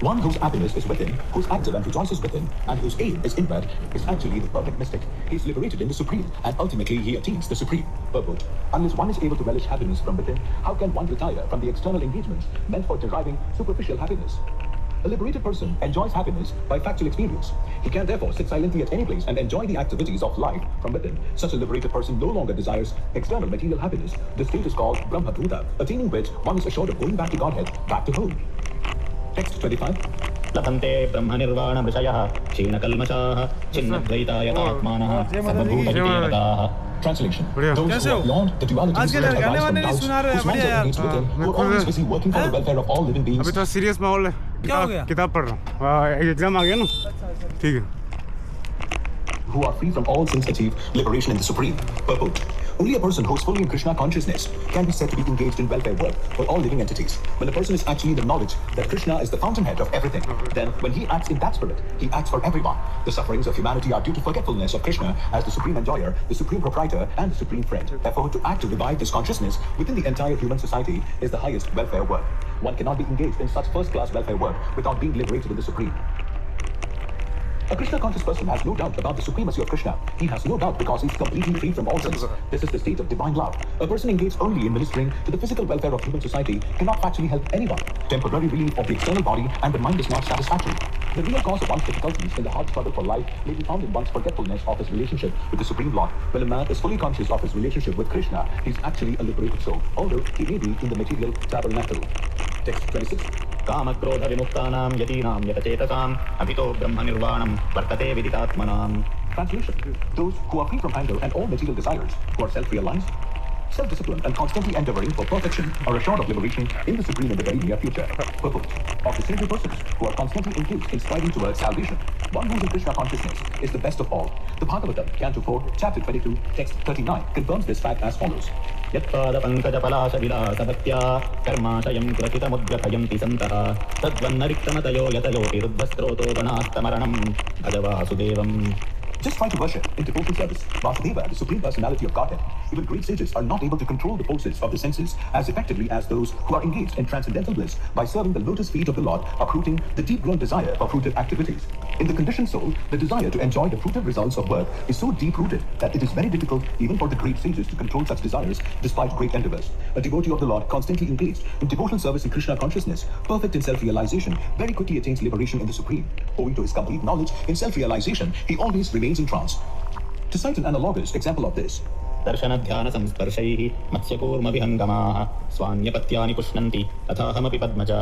Speaker 2: One whose happiness is within, whose active and rejoices within, and whose aim is inward, is actually the perfect mystic. He is liberated in the Supreme, and ultimately he attains the Supreme. Purport. Unless one is able to relish happiness from within, how can one retire from the external engagements meant for deriving superficial happiness? A liberated person enjoys happiness by factual experience. He can therefore sit silently at any place and enjoy the activities of life from within. Such a liberated person no longer desires external material happiness. This state is called Brahma-bhuta, attaining which one is assured of going back to Godhead, back to home. Text 25.
Speaker 3: लभन्ते ब्रह्मनिर्वाणमृषयः क्षीणकल्मषाः छिन्नद्वैतायतात्मानः सर्वभूतविदेवताः.
Speaker 2: Translation.
Speaker 1: बढ़िया।
Speaker 2: Those
Speaker 4: कैसे
Speaker 2: who
Speaker 4: हो?
Speaker 2: are beyond the duality
Speaker 4: आज के
Speaker 2: arise
Speaker 4: गाने
Speaker 2: from
Speaker 4: वाने नहीं
Speaker 2: doubts,
Speaker 4: सुना रहे,
Speaker 2: whose minds
Speaker 4: बढ़िया
Speaker 2: are
Speaker 4: यार।
Speaker 2: engaged within, who
Speaker 1: मेरे
Speaker 2: are always
Speaker 1: को-
Speaker 2: busy working for the welfare of all living beings.
Speaker 1: अभी थोड़ा सीरियस माहौल है.
Speaker 4: क्या हो गया?
Speaker 1: किताब पढ़ रहा हूँ. एग्जाम आ गया ना. ठीक है.
Speaker 2: Who are free from all sins achieve liberation in the Supreme. Purport. Only a person who is fully in Krishna consciousness can be said to be engaged in welfare work for all living entities. When a person is actually in the knowledge that Krishna is the fountainhead of everything, then when he acts in that spirit, he acts for everyone. The sufferings of humanity are due to forgetfulness of Krishna as the supreme enjoyer, the supreme proprietor, and the supreme friend. Therefore, to act to revive this consciousness within the entire human society is the highest welfare work. One cannot be engaged in such first-class welfare work without being liberated in the Supreme. A Krishna conscious person has no doubt about the supremacy of Krishna. He has no doubt because he is completely free from all sins. This is the state of divine love. A person engaged only in ministering to the physical welfare of human society cannot factually help anyone. Temporary relief of the external body and the mind is not satisfactory. The real cause of one's difficulties in the hard struggle for life may be found in one's forgetfulness of his relationship with the Supreme Lord. When a man is fully conscious of his relationship with Krishna, he is actually a liberated soul, although he may be in the material tabernacle. Text 26.
Speaker 3: कामक्रोधविमुक्तानां यतीनां यतचेतसाम् अभितो ब्रह्मनिर्वाणं वर्तते विदितात्मनाम्.
Speaker 2: Translation. Those who are free from anger and all material desires, who are self-realized, self-disciplined, and constantly endeavoring for perfection are assured of liberation in the Supreme in the very near future. Purport. Of the single persons who are constantly engaged in striving towards salvation, one who is in Krishna consciousness is the best of all. The Bhagavatam, Canto 4, Chapter 22, Text 39, confirms this fact as follows.
Speaker 3: यत्पादपङ्कजपलाशविलासभक्त्या कर्माशयं प्रथितमुद्गतयन्ति सन्तः तद्वन्नरिक्तमतयो यतयोऽपि रुद्धस्त्रोतो गणास्तमरणं भज वासुदेवम्.
Speaker 2: Just try to worship in devotional service Vasudeva, the Supreme Personality of Godhead. Even great sages are not able to control the forces of the senses as effectively as those who are engaged in transcendental bliss by serving the lotus feet of the Lord, uprooting the deep-grown desire for fruitive activities. In the conditioned soul, the desire to enjoy the fruitive results of work is so deep-rooted that it is very difficult even for the great sages to control such desires despite great endeavors. A devotee of the Lord constantly engaged in devotional service in Krishna consciousness, perfect in self-realization, very quickly attains liberation in the Supreme. Owing to his complete knowledge in self-realization, he always remains in trance. To cite an analogous example of this,
Speaker 3: दर्शनध्यानसंस्पर्शैः मत्स्यकूर्मविहङ्गमाः स्वान्यपत्यानि पुष्णन्ति तथाहमपि Padmaja.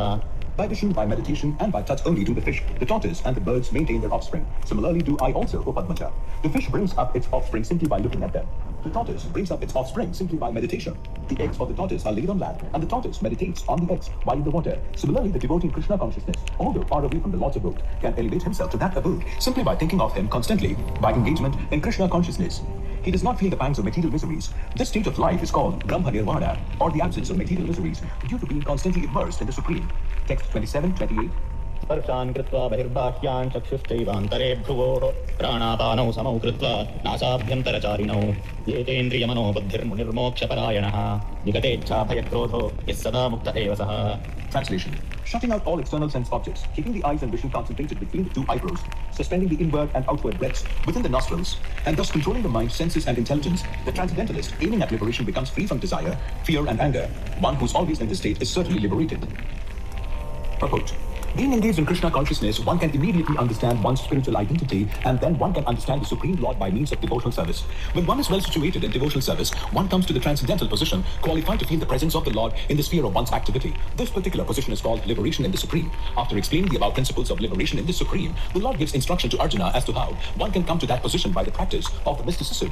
Speaker 2: by vision, by meditation, and by touch only do the fish, the tortoise, and the birds maintain their offspring. Similarly do I also, O Padmaja. The fish brings up its offspring simply by looking at them. The tortoise brings up its offspring simply by meditation. The eggs of the tortoise are laid on land, and the tortoise meditates on the eggs while in the water. Similarly, the devotee in Krishna consciousness, although far away from the Lord's abode, can elevate himself to that abode simply by thinking of him constantly, by engagement in Krishna consciousness. He does not feel the pangs of material miseries. This state of life is called Brahma Nirvana, or the absence of material miseries, due to being constantly immersed in the Supreme. Text 27-28.
Speaker 3: स्पर्शान् कृत्वा बहिर्बाह्यान् चक्षुश्चैवान्तरे भ्रुवोः प्राणापानौ समौ कृत्वा नासाभ्यन्तरचारिणौ येतेन्द्रियमनो बुद्धिर्मुनिर्मोक्षपरायणः विगतेच्छाभयक्रोधो यः सदा मुक्त एव सः.
Speaker 2: Translation. Shutting out all external sense objects, keeping the eyes and vision concentrated between the two eyebrows, suspending the inward and outward breaths within the nostrils, and thus controlling the mind, senses, and intelligence, the transcendentalist aiming at liberation becomes free from desire, fear, and anger. One who's always in this state is certainly liberated. Purport. Being engaged in Krishna consciousness, one can immediately understand one's spiritual identity, and then one can understand the Supreme Lord by means of devotional service. When one is well situated in devotional service, one comes to the transcendental position, qualified to feel the presence of the Lord in the sphere of one's activity. This particular position is called liberation in the Supreme. After explaining the above principles of liberation in the Supreme, the Lord gives instruction to Arjuna as to how one can come to that position by the practice of the mysticism,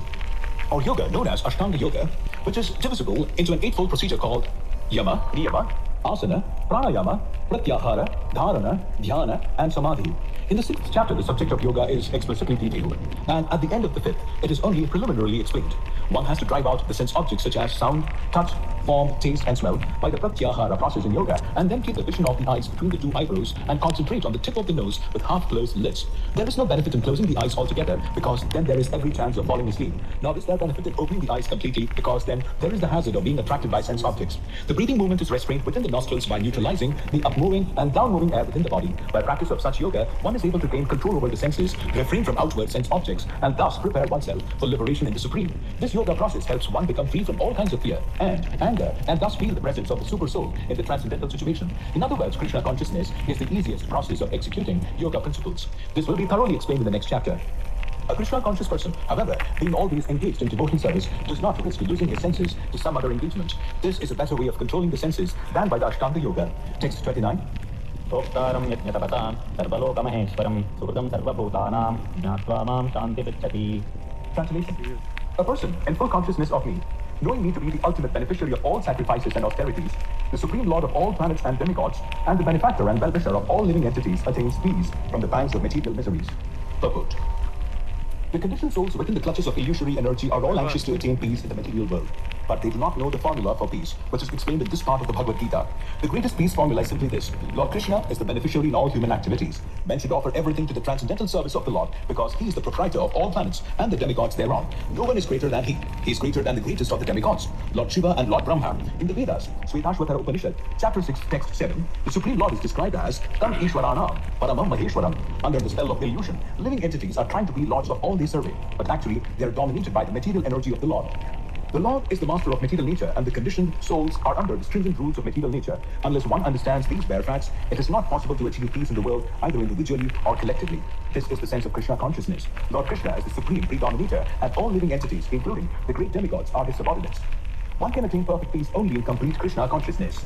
Speaker 2: or yoga known as Ashtanga Yoga, which is divisible into an eightfold procedure called Yama, Niyama, Asana, Pranayama, Pratyahara, Dharana, Dhyana, and Samadhi. In the 6th chapter, the subject of yoga is explicitly detailed, and at the end of the 5th, it is only preliminarily explained. One has to drive out the sense objects such as sound, touch, form, taste, and smell by the Pratyahara process in yoga, and then keep the vision of the eyes between the two eyebrows and concentrate on the tip of the nose with half-closed lids. There is no benefit in closing the eyes altogether, because then there is every chance of falling asleep. Nor is there benefit in opening the eyes completely, because then there is the hazard of being attracted by sense objects. The breathing movement is restrained within the nostrils by neutralizing the up-moving and down-moving air within the body. By practice of such yoga, one is able to gain control over the senses, refrain from outward sense objects, and thus prepare oneself for liberation in the Supreme. This yoga process helps one become free from all kinds of fear and anger, and thus feel the presence of the super soul in the transcendental situation. In other words, Krishna consciousness is the easiest process of executing yoga principles. This will be thoroughly explained in the next chapter. A Krishna conscious person, however, being always engaged in devotional service, does not risk losing his senses to some other engagement. This is a better way of controlling the senses than by the Ashtanga Yoga. Text 29.
Speaker 3: प्रोक्तारं यज्ञतपसां सर्वलोकमहेश्वरं सुहृदं सर्वभूतानां ज्ञात्वा मां शान्तिपृच्छति.
Speaker 2: Translation. A person in full consciousness of me, knowing me to be the ultimate beneficiary of all sacrifices and austerities, the supreme lord of all planets and demigods, and the benefactor and well-wisher of all living entities, attains peace from the pangs of material miseries. Purport. The conditioned souls within the clutches of illusory energy are all anxious to attain peace in the material world, but they do not know the formula for peace, which is explained in this part of the Bhagavad Gita. The greatest peace formula is simply this: Lord Krishna is the beneficiary in all human activities. Men should offer everything to the transcendental service of the Lord, because he is the proprietor of all planets and the demigods thereon. No one is greater than he. He is greater than the greatest of the demigods, Lord Shiva and Lord Brahma. In the Vedas, Svetashvatara Upanishad, chapter 6, text 7, the Supreme Lord is described as Tam Ishwaranam, Paramam Maheshwaram. Under the spell of illusion, living entities are trying to be lords of all they survey, but actually they are dominated by the material energy of the Lord. The Lord is the master of material nature, and the conditioned souls are under the stringent rules of material nature. Unless one understands these bare facts, it is not possible to achieve peace in the world, either individually or collectively. This is the sense of Krishna consciousness. Lord Krishna is the supreme predominator, and all living entities, including the great demigods, are his subordinates. One can attain perfect peace only in complete Krishna consciousness.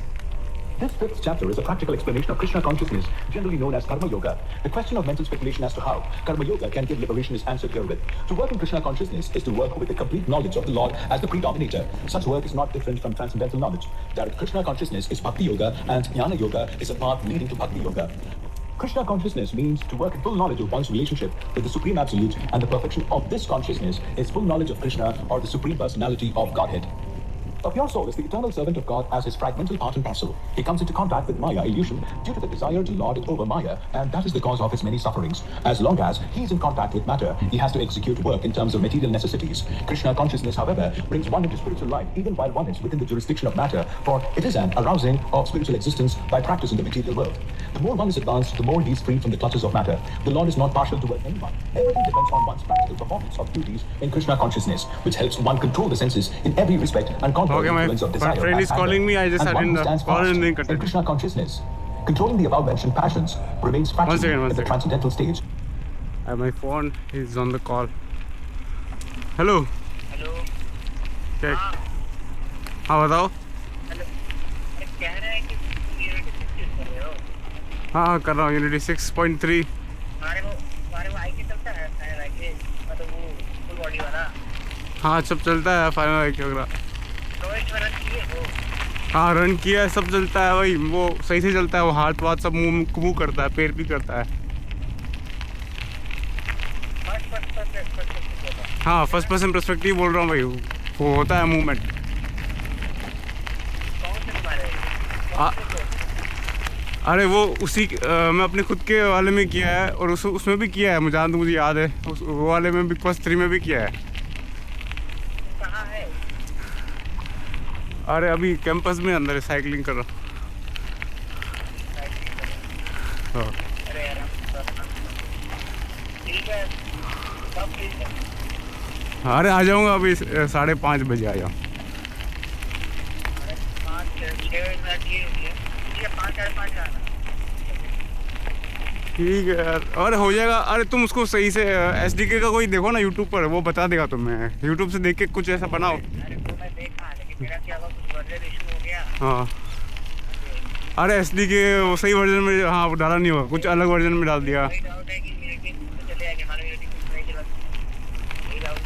Speaker 2: This 5th chapter is a practical explanation of Krishna consciousness, generally known as Karma Yoga. The question of mental speculation as to how Karma Yoga can give liberation is answered herewith. To work in Krishna consciousness is to work with the complete knowledge of the Lord as the predominator. Such work is not different from transcendental knowledge. Direct Krishna consciousness is Bhakti Yoga, and Jnana Yoga is a path leading to Bhakti Yoga. Krishna consciousness means to work in full knowledge of one's relationship with the Supreme Absolute, and the perfection of this consciousness is full knowledge of Krishna, or the Supreme Personality of Godhead. A pure soul is the eternal servant of God as his fragmental part and parcel. He comes into contact with Maya illusion due to the desire to lord it over Maya, and that is the cause of his many sufferings. As long as he is in contact with matter, he has to execute work in terms of material necessities. Krishna consciousness, however, brings one into spiritual life, even while one is within the jurisdiction of matter, for it is an arousing of spiritual existence by practice in the material world. The more one is advanced, the more he is freed from the clutches of matter. The Lord is not partial toward anyone. Everything depends on one's practical performance of duties in Krishna consciousness, which helps one control the senses in every respect and conquer
Speaker 1: Okay,
Speaker 2: the
Speaker 1: my
Speaker 2: influence of desire.
Speaker 1: friend is
Speaker 2: and
Speaker 1: calling
Speaker 2: anger.
Speaker 1: me. I just
Speaker 2: And one
Speaker 1: attend
Speaker 2: who
Speaker 1: the
Speaker 2: stands
Speaker 1: call
Speaker 2: fast
Speaker 1: and then
Speaker 2: in
Speaker 1: continue.
Speaker 2: Krishna consciousness, controlling the above-mentioned passions, remains fractured
Speaker 1: second, one
Speaker 2: in the
Speaker 1: second.
Speaker 2: transcendental stage.
Speaker 1: My phone is on the call. Hello.
Speaker 4: Hello
Speaker 1: क्या
Speaker 4: हाँ
Speaker 1: हाँ बताओ.
Speaker 4: Hello अरे कह रहा है कि तुम यूनिटी 6 यूज कर रहे हो
Speaker 1: हाँ कर रहा हूँ यूनिटी 6.3.
Speaker 4: तुम्हारे वो आईके चलता है फाइनल आईके मतलब वो फुल बॉडी वाला
Speaker 1: हाँ सब चलता है फाइनल आईके वगैरह.
Speaker 4: लोएस्ट वाला चाहिए वो
Speaker 1: हाँ रन किया है, सब चलता है भाई. वो सही से चलता है. वो हाथ वाथ सब मूव करता है, पैर भी करता है.
Speaker 4: फर्स्ट
Speaker 1: हाँ फर्स्ट पर्सन पर्सपेक्टिव बोल रहा हूँ भाई. वो होता है मूवमेंट.
Speaker 4: कौन से तुम्हारे
Speaker 1: आ- अरे वो उसी मैं अपने खुद के वाले में किया है और उसमें भी किया है. मुझे याद है वो वाले में बिग बॉस 3 में भी किया है.
Speaker 4: कहाँ है
Speaker 1: अरे अभी कैंपस में अंदर साइकिलिंग कर रहा हूँ. हाँ.
Speaker 4: अरे यार ठीक है सब ठीक है
Speaker 1: अरे आ जाऊँगा अभी 5:30 बजे आ जाऊँ.
Speaker 4: 5-6 मिनट ये होती है ठीक है 5-5:30 आना
Speaker 1: ठीक है यार. अरे हो जाएगा. अरे तुम उसको सही से SDK का कोई देखो ना यूट्यूब पर, वो बता देगा तुम्हें. यूट्यूब से देख के कुछ ऐसा बनाओ.
Speaker 4: अरे वो मैं देखा लेकिन मेरा क्या हुआ कुछ वर्जन इशू हो गया
Speaker 1: हाँ अरे SDK वो सही वर्जन में हाँ वो डाला नहीं होगा, कुछ अलग वर्जन में डाल दिया.
Speaker 4: वही डाउट है कि यूनिटी तो चले आएंगे हमारे यूनिटी कुछ नहीं जरूरत यही डाउट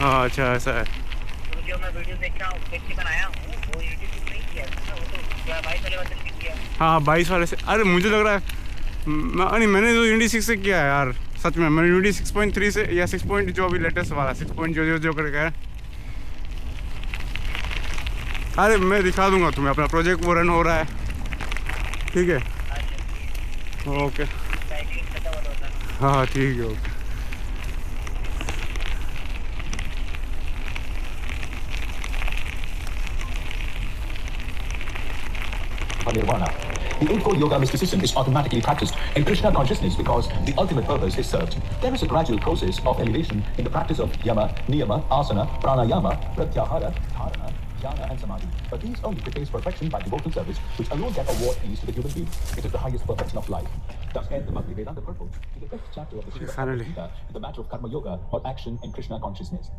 Speaker 1: हाँ अच्छा ऐसा है.
Speaker 4: तो जो मैं वीडियो देख रहा हूँ देख के बनाया हूँ वो यूनिटी कुछ नहीं किया था वो तो क्या 22 वाले वर्जन भी किया
Speaker 1: हाँ 22 वाले से. अरे मुझे लग रहा है नहीं मैंने तो यूनिटी 6 से किया है यार. सच में मैंने यूनिटी 6.3 से या 6 पॉइंट जो अभी लेटेस्ट वाला 6.000 करके है. अरे मैं दिखा दूंगा तुम्हें अपना प्रोजेक्ट. वो रन हो रहा है. ठीक है ओके.
Speaker 4: साइकिलिंग खत्म होता है
Speaker 1: हाँ ठीक है okay.
Speaker 2: Nirvana. The Eightfold Yoga mysticism is automatically practiced in Krishna consciousness because the ultimate purpose is served. There is a gradual process of elevation in the practice of yama, niyama, asana, pranayama, pratyahara, dharana, dhyana and samadhi. But these only prepares perfection by devotional service, which alone can award peace to the human being. It is the highest perfection of life. Thus ends the Bhakti Vedanta purport to the 5th chapter of the Srimad
Speaker 1: Finally.
Speaker 2: Bhagavad Gita, the matter of karma yoga or action in Krishna consciousness.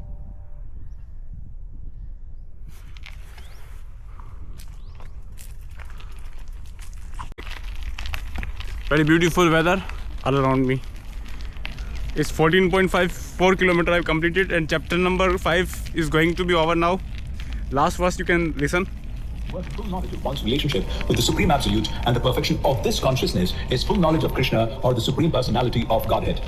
Speaker 1: Very beautiful weather all around me. It's 14.54 kilometer I've completed and chapter number 5 is going to be over now. Last verse you can listen.
Speaker 2: One's full knowledge of one's relationship with the Supreme Absolute and the perfection of this consciousness is full knowledge of Krishna or the Supreme Personality of Godhead.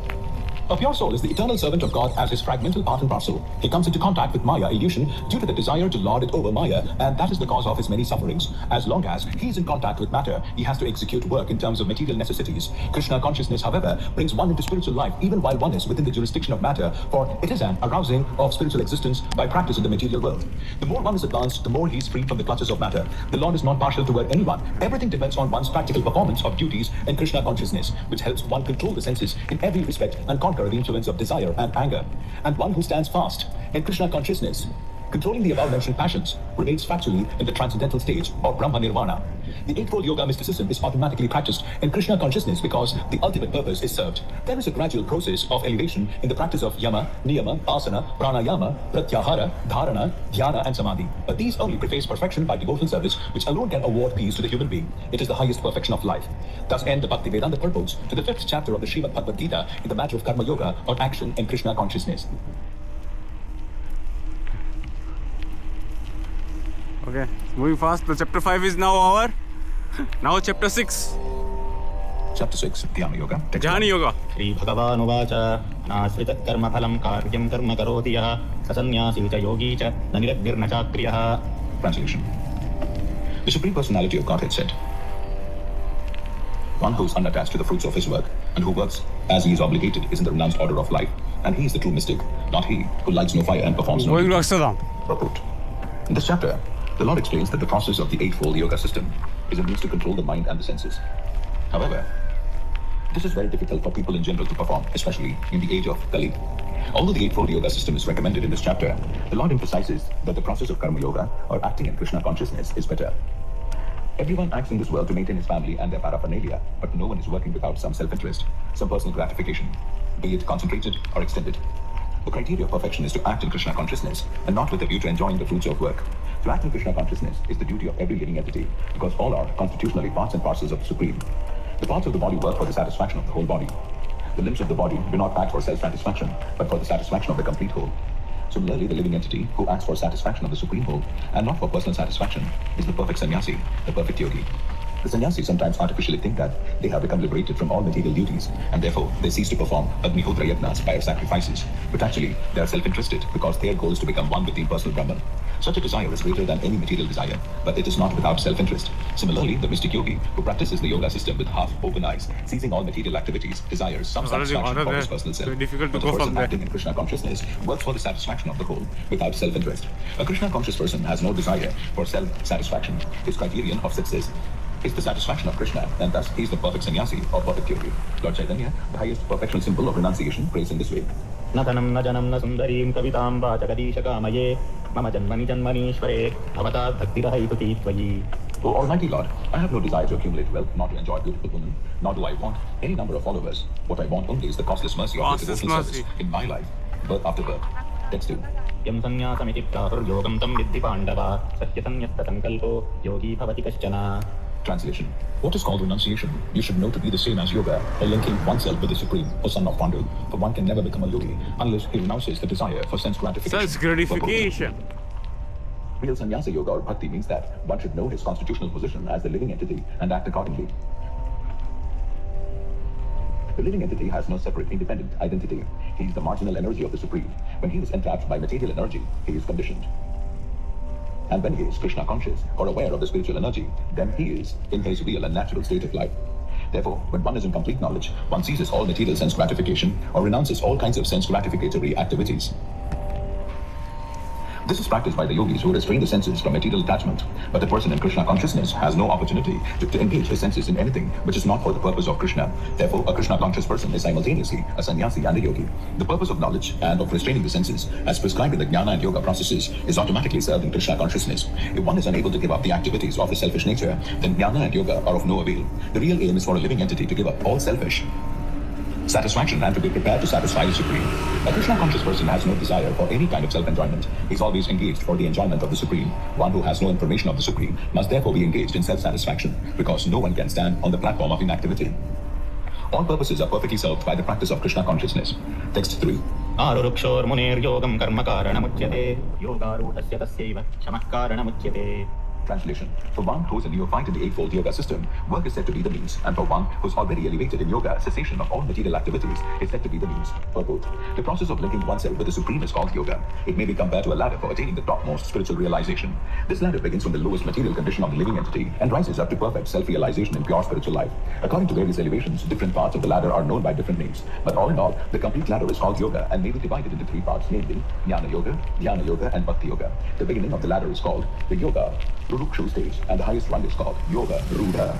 Speaker 2: A pure soul is the eternal servant of God as his fragmental part and parcel. He comes into contact with Maya illusion due to the desire to lord it over Maya, and that is the cause of his many sufferings. As long as he is in contact with matter, he has to execute work in terms of material necessities. Krishna consciousness, however, brings one into spiritual life even while one is within the jurisdiction of matter, for it is an arousing of spiritual existence by practice in the material world. The more one is advanced, the more he is freed from the clutches of matter. The Lord is not partial toward anyone. Everything depends on one's practical performance of duties in Krishna consciousness, which helps one control the senses in every respect and conquer the influence of desire and anger. And one who stands fast in Krishna consciousness, controlling the above-mentioned passions, remains factually in the transcendental stage or Brahma Nirvana. The Eightfold Yoga mysticism is automatically practiced in Krishna consciousness because the ultimate purpose is served. There is a gradual process of elevation in the practice of yama, niyama, asana, pranayama, pratyahara, dharana, dhyana and samadhi. But these only preface perfection by devotional service, which alone can award peace to the human being. It is the highest perfection of life. Thus end the Bhakti Vedanta purports to the 5th chapter of the Srimad Bhagavad Gita in the matter of karma yoga or action in Krishna consciousness.
Speaker 1: Okay, moving fast. The chapter 5 is now over. Now chapter 6.
Speaker 2: Chapter 6, Dhyana Yoga. Text
Speaker 1: Jnana Yoga.
Speaker 3: श्रीभगवानुवाच नाश्रितकर्मफलं कार्यं कर्म करोति यः स सन्न्यासी च योगी च न निरग्निर्न चाक्रियः
Speaker 2: Translation. The Supreme Personality of Godhead said, one who is unattached to the fruits of his work and who works as he is obligated is in the renounced order of life, and he is the true mystic, not he who lights no fire and performs no
Speaker 1: Going to
Speaker 2: duty.
Speaker 1: Amsterdam.
Speaker 2: Purport. In this chapter, the Lord explains that the process of the Eightfold Yoga system is a means to control the mind and the senses. However, this is very difficult for people in general to perform, especially in the age of Kali. Although the Eightfold Yoga system is recommended in this chapter, the Lord emphasizes that the process of Karma Yoga, or acting in Krishna consciousness, is better. Everyone acts in this world to maintain his family and their paraphernalia, but no one is working without some self-interest, some personal gratification, be it concentrated or extended. The criteria of perfection is to act in Krishna consciousness, and not with a view to enjoying the fruits of work. To act in Krishna consciousness is the duty of every living entity, because all are constitutionally parts and parcels of the Supreme. The parts of the body work for the satisfaction of the whole body. The limbs of the body do not act for self-satisfaction, but for the satisfaction of the complete whole. Similarly, the living entity who acts for satisfaction of the Supreme Whole and not for personal satisfaction is the perfect sannyasi, the perfect yogi. The sannyasis sometimes artificially think that they have become liberated from all material duties, and therefore they cease to perform Agnihotra Yajnas, fire sacrifices. But actually, they are self-interested because their goal is to become one with the impersonal Brahman. Such a desire is greater than any material desire, but it is not without self-interest. Similarly, the mystic yogi who practices the yoga system with half-open eyes, ceasing all material activities, desires some satisfaction for his personal self.
Speaker 1: Very difficult to
Speaker 2: But
Speaker 1: go
Speaker 2: the
Speaker 1: from
Speaker 2: person
Speaker 1: there.
Speaker 2: acting in Krishna consciousness works for the satisfaction of the whole without self-interest. A Krishna conscious person has no desire for self-satisfaction. His criterion of success is the satisfaction of Krishna, and thus he is the perfect sannyasi or perfect yogi. Lord Chaitanya, the highest perfectional symbol of renunciation, prays in this way.
Speaker 3: न धनं न जनं न सुन्दरीं कवितां वा जगदीशकामये मम जन्मनि जन्मनीश्वरे भवता भक्तिरहैतुकी त्वयि.
Speaker 2: O Almighty Lord, I have no desire to accumulate wealth, nor to enjoy beautiful women, nor do I want any number of followers. What I want only is the costless mercy of your
Speaker 1: Costless
Speaker 2: devotional
Speaker 1: mercy.
Speaker 2: service in my life, birth after birth. Text 2.
Speaker 3: यं सन्न्यासमिति प्राहुर्योगं तं विद्धि पाण्डव सत्यसन्न्यस्तसङ्कल्पो योगी भवति कश्चन.
Speaker 2: Translation. What is called renunciation? You should know to be the same as yoga, or linking oneself with the Supreme, or son of Pandu. For one can never become a yogi unless he renounces the desire for sense gratification.
Speaker 1: Sense gratification.
Speaker 2: Real sannyasa yoga or bhakti means that one should know his constitutional position as the living entity and act accordingly. The living entity has no separate independent identity. He is the marginal energy of the Supreme. When he is entrapped by material energy, he is conditioned. And when he is Krishna conscious or aware of the spiritual energy, then he is in his real and natural state of life. Therefore, when one is in complete knowledge, one ceases all material sense gratification or renounces all kinds of sense gratificatory activities. This is practiced by the yogis who restrain the senses from material attachment, but the person in Krishna consciousness has no opportunity to engage his senses in anything which is not for the purpose of Krishna. Therefore, a Krishna conscious person is simultaneously a sannyasi and a yogi. The purpose of knowledge and of restraining the senses, as prescribed in the jnana and yoga processes, is automatically served in Krishna consciousness. If one is unable to give up the activities of his selfish nature, then jnana and yoga are of no avail. The real aim is for a living entity to give up all selfish satisfaction and to be prepared to satisfy the Supreme. A Krishna conscious person has no desire for any kind of self-enjoyment. He is always engaged for the enjoyment of the Supreme. One who has no information of the Supreme must therefore be engaged in self-satisfaction, because no one can stand on the platform of inactivity. All purposes are perfectly served by the practice of Krishna consciousness. Text 3.
Speaker 3: आरुरुक्षोर्मुनेर्योगं कर्म कारणमुच्यते योगारूढस्य तस्यैव क्षमः कारणमुच्यते.
Speaker 2: Translation. For one who is a neophyte in the Eightfold Yoga system, work is said to be the means, and for one who is already elevated in yoga, cessation of all material activities is said to be the means. Purport. The process of linking oneself with the Supreme is called yoga. It may be compared to a ladder for attaining the topmost spiritual realization. This ladder begins from the lowest material condition of the living entity and rises up to perfect self-realization in pure spiritual life. According to various elevations, different parts of the ladder are known by different names. But all in all, the complete ladder is called yoga and may be divided into three parts, namely Jnana Yoga, Dhyana Yoga, and Bhakti Yoga. The beginning of the ladder is called the Yoga Rurukshu stage, and the highest rung is called Yoga Rudha.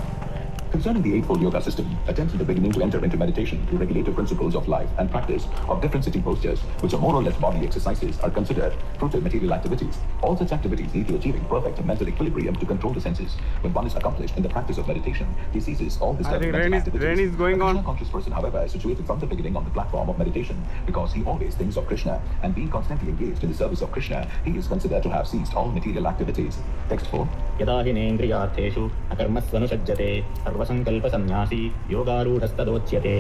Speaker 2: Concerning the Eightfold Yoga system, attempts in the beginning to enter into meditation through regulative principles of life and practice of different sitting postures, which are more or less bodily exercises, are considered fruitive material activities. All such activities lead to achieving perfect mental equilibrium to control the senses. When one is accomplished in the practice of meditation, he ceases all disturbing mental activities.
Speaker 1: rain is going
Speaker 2: A
Speaker 1: on.
Speaker 2: Krishna conscious person, however, is situated from the beginning on the platform of meditation, because he always thinks of Krishna, and being constantly engaged in the service of Krishna, he is considered to have ceased all material activities. Text 4.
Speaker 3: यदा हि नेन्द्रियार्थेषु अकर्मस्वनुसज्जते सर्वसङ्कल्पसन्न्यासी योगारूढस्तदोच्यते.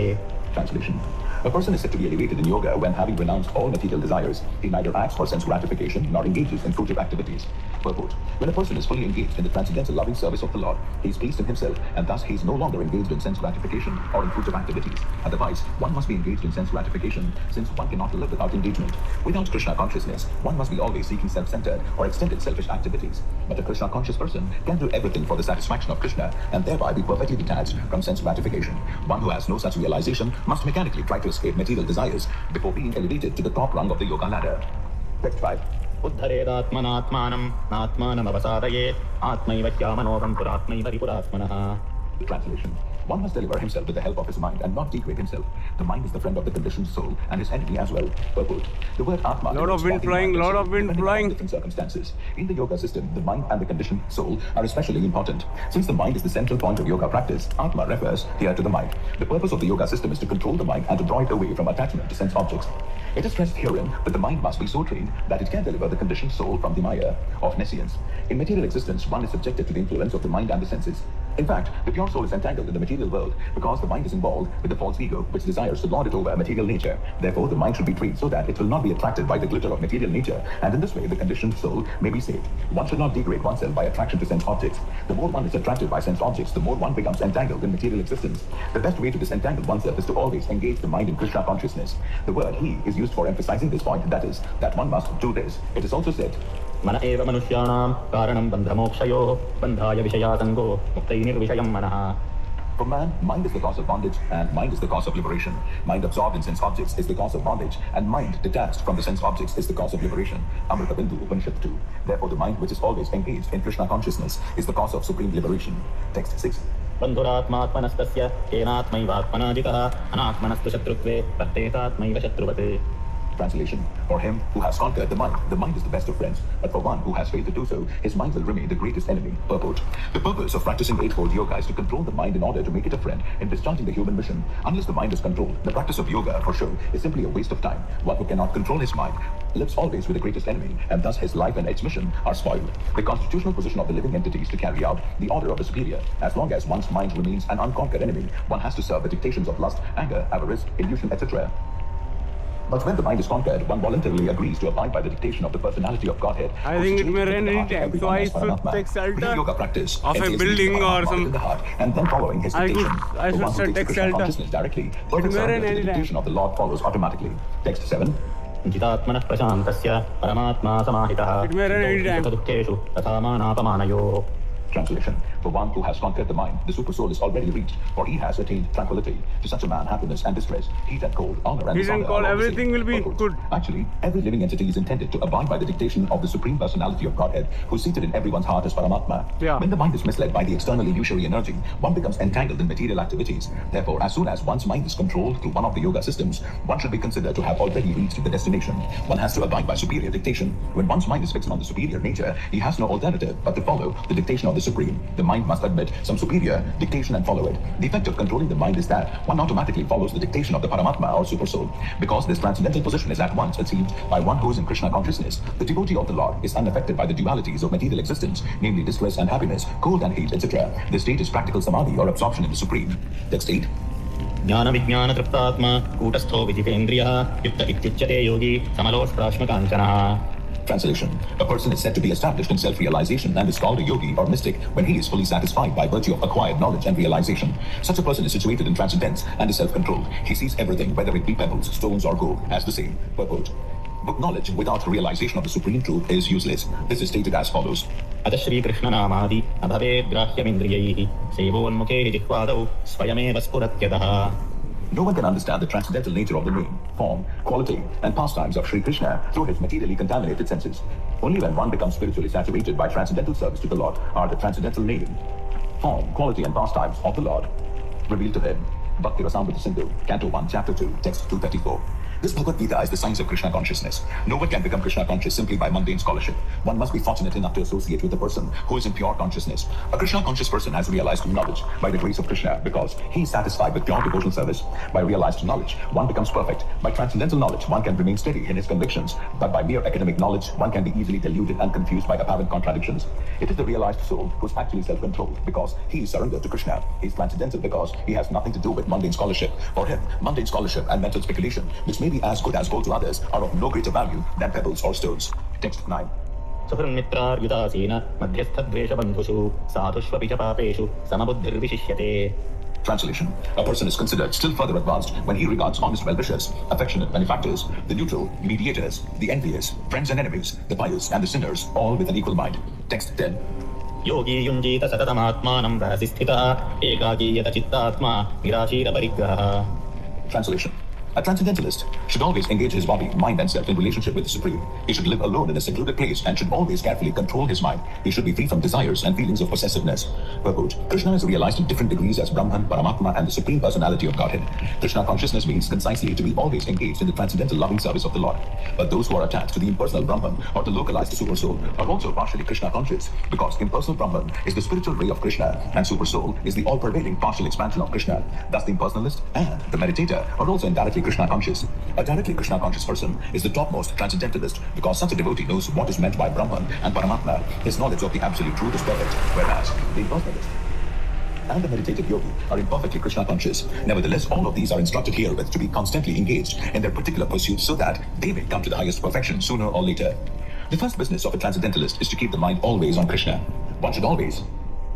Speaker 2: Translation. A person is said to be elevated in yoga when, having renounced all material desires, he neither acts for sense gratification nor engages in fruitive activities. Purport. When a person is fully engaged in the transcendental loving service of the Lord, he is pleased in himself, and thus he is no longer engaged in sense gratification or in fruitive activities. Otherwise, one must be engaged in sense gratification, since one cannot live without engagement. Without Krishna consciousness, one must be always seeking self-centered or extended selfish activities. But a Krishna conscious person can do everything for the satisfaction of Krishna and thereby be perfectly detached from sense gratification. One who has no such realization must mechanically try to escape material desires before being elevated to the top rung of the yoga ladder. Text 5.
Speaker 3: उद्धरेदात्मनात्मानं नात्मानमवसादयेत् आत्मैव ह्यामनोऽहन्तुरात्मैव रिपुरात्मनः.
Speaker 2: Translation. One must deliver himself with the help of his mind and not degrade himself. The mind is the friend of the conditioned soul and his enemy as well. Purport. The word Atma...
Speaker 1: Lot of wind blowing, lot of wind blowing.
Speaker 2: Different circumstances. In the yoga system, the mind and the conditioned soul are especially important. Since the mind is the central point of yoga practice, Atma refers here to the mind. The purpose of the yoga system is to control the mind and to draw it away from attachment to sense objects. It is stressed herein that the mind must be so trained that it can deliver the conditioned soul from the maya of nescience. In material existence, one is subjected to the influence of the mind and the senses. In fact, the pure soul is entangled in the material world because the mind is involved with the false ego, which desires to lord it over material nature. Therefore, the mind should be trained so that it will not be attracted by the glitter of material nature, and in this way, the conditioned soul may be saved. One should not degrade oneself by attraction to sense objects. The more one is attracted by sense objects, the more one becomes entangled in material existence. The best way to disentangle oneself is to always engage the mind in Krishna consciousness. The word "he" is used for emphasizing this point, that is, that one must do this. It is also said,
Speaker 3: मन एव मनुष्याणां कारणं बन्धमोक्षयोः बन्धाय विषयासङ्गो मुक्तैर्निर्विषयं मनः.
Speaker 2: For man, mind is the cause of bondage and mind is the cause of liberation. Mind absorbed in sense objects is the cause of bondage and mind detached from the sense objects is the cause of liberation. Amrita Bindu Upanishad 2. Therefore, the mind which is always engaged in Krishna consciousness is the cause of supreme liberation. Text 6.
Speaker 3: बन्धुरात्मात्मनस्तस्य येनात्मैवात्मना जितः अनात्मनस्तु शत्रुत्वे वर्तेतात्मैव शत्रुवत्.
Speaker 2: Translation. For him who has conquered the mind is the best of friends. But for one who has failed to do so, his mind will remain the greatest enemy. Purport. The purpose of practicing Eightfold Yoga is to control the mind in order to make it a friend in discharging the human mission. Unless the mind is controlled, the practice of yoga, for show, is simply a waste of time. One who cannot control his mind lives always with the greatest enemy, and thus his life and its mission are spoiled. The constitutional position of the living entity is to carry out the order of the superior. As long as one's mind remains an unconquered enemy, one has to serve the dictations of lust, anger, avarice, illusion, etc. But when the mind is conquered, one voluntarily agrees to abide by the dictation of the personality of Godhead.
Speaker 1: I think it may rain any time, so I should take shelter
Speaker 2: yoga practice
Speaker 1: of a building or some.
Speaker 2: in the heart, and then following his dictation.
Speaker 1: I
Speaker 2: The one
Speaker 1: should
Speaker 2: who takes
Speaker 1: take
Speaker 2: Krishna
Speaker 1: shelter.
Speaker 2: consciousness directly, perfect
Speaker 1: may rain
Speaker 2: surrender to the
Speaker 1: any time.
Speaker 2: dictation of the Lord follows automatically. Text 7.
Speaker 3: जितात्मनः प्रशान्तस्य परमात्मा समाहितः
Speaker 1: It may rain any time.
Speaker 3: सुखदुःखेषु तथा मानापमानयोः.
Speaker 2: Translation. For one who has conquered the mind, the super soul is already reached, for he has attained tranquility. To such a man, happiness and distress, heat and cold, honor and
Speaker 1: Heat and
Speaker 2: dishonor
Speaker 1: cold,
Speaker 2: are all the
Speaker 1: everything
Speaker 2: same.
Speaker 1: will be
Speaker 2: Purport.
Speaker 1: good.
Speaker 2: Actually, every living entity is intended to abide by the dictation of the Supreme Personality of Godhead, who is seated in everyone's heart as Paramatma.
Speaker 1: Yeah.
Speaker 2: When the mind is misled by the external illusory energy, one becomes entangled in material activities. Therefore, as soon as one's mind is controlled through one of the yoga systems, one should be considered to have already reached the destination. One has to abide by superior dictation. When one's mind is fixed on the superior nature, he has no alternative but to follow the dictation of the Supreme. The mind must admit some superior dictation and follow it. The effect of controlling the mind is that one automatically follows the dictation of the Paramatma or Super Soul. Because this transcendental position is at once achieved by one who is in Krishna consciousness, the devotee of the Lord is unaffected by the dualities of material existence, namely distress and happiness, cold and heat, etc. This state is practical samadhi or absorption in the Supreme. Text 8.
Speaker 3: ज्ञानविज्ञानतृप्तात्मा कूटस्थो विजितेन्द्रियः युक्त इत्युच्यते योगी समलोष्प्राश्मकाञ्चनः.
Speaker 2: Translation. A person is said to be established in self-realization and is called a yogi or mystic when he is fully satisfied by virtue of acquired knowledge and realization. Such a person is situated in transcendence and is self-controlled. He sees everything, whether it be pebbles, stones or gold, as the same. Purport. Book knowledge without realization of the supreme truth is useless. This is stated as follows.
Speaker 3: अतः श्रीकृष्णनामादि न भवेद्ग्राह्यमिन्द्रियैः सेवोन्मुखे जिह्वादौ स्वयमेव स्फुरत्यतः.
Speaker 2: No one can understand the transcendental nature of the name, form, quality, and pastimes of Sri Krishna through his materially contaminated senses. Only when one becomes spiritually saturated by transcendental service to the Lord are the transcendental name, form, quality, and pastimes of the Lord revealed to him. Bhakti Rasamrita Sindhu, Canto 1, Chapter 2, Text 234. This Bhagavad Gita is the science of Krishna consciousness. No one can become Krishna conscious simply by mundane scholarship. One must be fortunate enough to associate with a person who is in pure consciousness. A Krishna conscious person has realized knowledge by the grace of Krishna because he is satisfied with pure devotional service. By realized knowledge, one becomes perfect. By transcendental knowledge, one can remain steady in his convictions. But by mere academic knowledge, one can be easily deluded and confused by apparent contradictions. It is the realized soul who is actually self-controlled because he is surrendered to Krishna. He is transcendental because he has nothing to do with mundane scholarship. For him, mundane scholarship and mental speculation, which may be as good as gold to others, are of no greater value than pebbles or stones. Text 9.
Speaker 3: सुहृन्मित्रार्युदासीन मध्यस्थद्वेषबन्धुषु साधुष्वपि च पापेषु समबुद्धिर्विशिष्यते.
Speaker 2: Translation. A person is considered still further advanced when he regards honest well-wishers, affectionate benefactors, the neutral, mediators, the envious, friends and enemies, the pious and the sinners, all with an equal mind. Text 10.
Speaker 3: योगी युञ्जीत सततमात्मानं रहसि स्थितः एकाकीयत चित्तात्मा निराशीरपरिग्रहः.
Speaker 2: Translation. A transcendentalist should always engage his body, mind and self in relationship with the Supreme. He should live alone in a secluded place and should always carefully control his mind. He should be free from desires and feelings of possessiveness. Purport. Krishna is realized in different degrees as Brahman, Paramatma and the Supreme Personality of Godhead. Krishna consciousness means concisely to be always engaged in the transcendental loving service of the Lord. But those who are attached to the impersonal Brahman or the localized Super Soul are also partially Krishna conscious because impersonal Brahman is the spiritual ray of Krishna and Super Soul is the all-pervading partial expansion of Krishna. Thus the impersonalist and the meditator are also indirectly Krishna conscious. A directly Krishna conscious person is the topmost transcendentalist because such a devotee knows what is meant by Brahman and Paramatma. His knowledge of the absolute truth is perfect, whereas the impersonalist and the meditative yogi are imperfectly Krishna conscious. Nevertheless, all of these are instructed herewith to be constantly engaged in their particular pursuits so that they may come to the highest perfection sooner or later. The first business of a transcendentalist is to keep the mind always on Krishna. One should always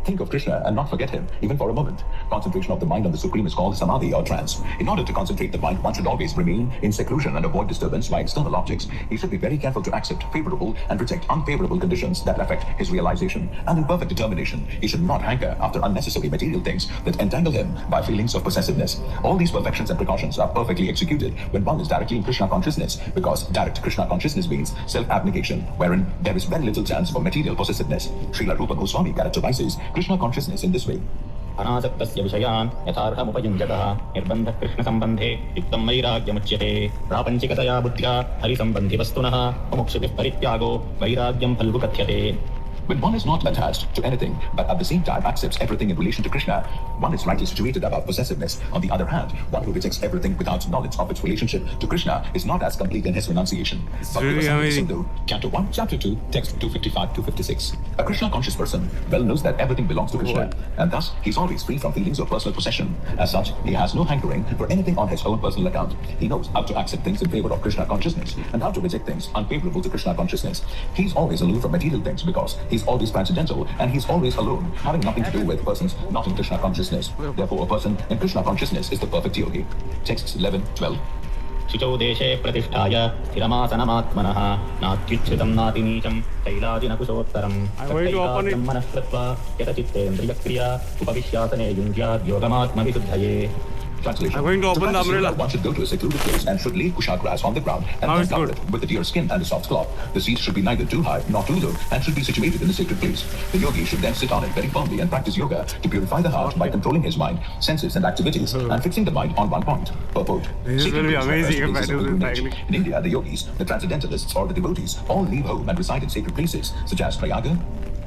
Speaker 2: think of Krishna and not forget him, even for a moment. Concentration of the mind on the Supreme is called samadhi or trance. In order to concentrate the mind, one should always remain in seclusion and avoid disturbance by external objects. He should be very careful to accept favorable and reject unfavorable conditions that affect his realization. And in perfect determination, he should not hanker after unnecessary material things that entangle him by feelings of possessiveness. All these perfections and precautions are perfectly executed when one is directly in Krishna consciousness, because direct Krishna consciousness means self-abnegation, wherein there is very little chance for material possessiveness. Srila Rupa Goswami characterizes Krishna consciousness in this way.
Speaker 3: अनासक्तस्य विषयान् यथार्हमुपयुञ्जतः निर्बन्धः कृष्णसम्बन्धे युक्तं वैराग्यमुच्यते. प्रापञ्चिकतया बुद्ध्या हरिसम्बन्धिवस्तुनः मुमुक्षुभिः परित्यागो वैराग्यं फल्गु कथ्यते.
Speaker 2: When one is not attached to anything, but at the same time accepts everything in relation to Krishna, one is rightly situated about possessiveness. On the other hand, one who rejects everything without knowledge of its relationship to Krishna is not as complete in his renunciation.
Speaker 1: It's really amazing.
Speaker 2: Sindhu, Canto 1, Chapter 2, Text 255-256. A Krishna-conscious person well knows that everything belongs to Krishna, and thus he is always free from feelings of personal possession. As such, he has no hankering for anything on his own personal account. He knows how to accept things in favor of Krishna consciousness and how to reject things unfavorable to Krishna consciousness. He is always aloof from material things because he's always transcendental and he's always alone, having nothing to do with persons not in Krishna consciousness. Therefore, a person in Krishna consciousness is the perfect yogi. Texts 11-12.
Speaker 3: शुचौ देशे प्रतिष्ठाय स्थिरमासनमात्मनः नात्युच्छ्रितं नातिनीचं शैलाजिनकुशोत्तरम् तत्रैकाग्रं मनः कृत्वा यतचित्तेन्द्रियक्रिया उपविश्यासने युञ्ज्याद् योगमात्मविशुद्धये.
Speaker 2: Translation.
Speaker 1: I'm going to open the umbrella.
Speaker 2: One should go to a secluded place and should lay kusha grass on the ground and
Speaker 1: Now
Speaker 2: then
Speaker 1: it's
Speaker 2: cover
Speaker 1: good.
Speaker 2: it with the deer skin and a soft cloth. The seats should be neither too high nor too low and should be situated in a sacred place. The yogi should then sit on it very firmly and practice yoga to purify the heart by controlling his mind, senses and activities and fixing the mind on one point. Purport.
Speaker 1: This is
Speaker 2: Sacred
Speaker 1: really
Speaker 2: places are
Speaker 1: amazing
Speaker 2: first
Speaker 1: if I
Speaker 2: places
Speaker 1: do
Speaker 2: of
Speaker 1: this
Speaker 2: pilgrimage.
Speaker 1: technique.
Speaker 2: In India, the yogis, the transcendentalists or the devotees all leave home and reside in sacred places such as Prayaga,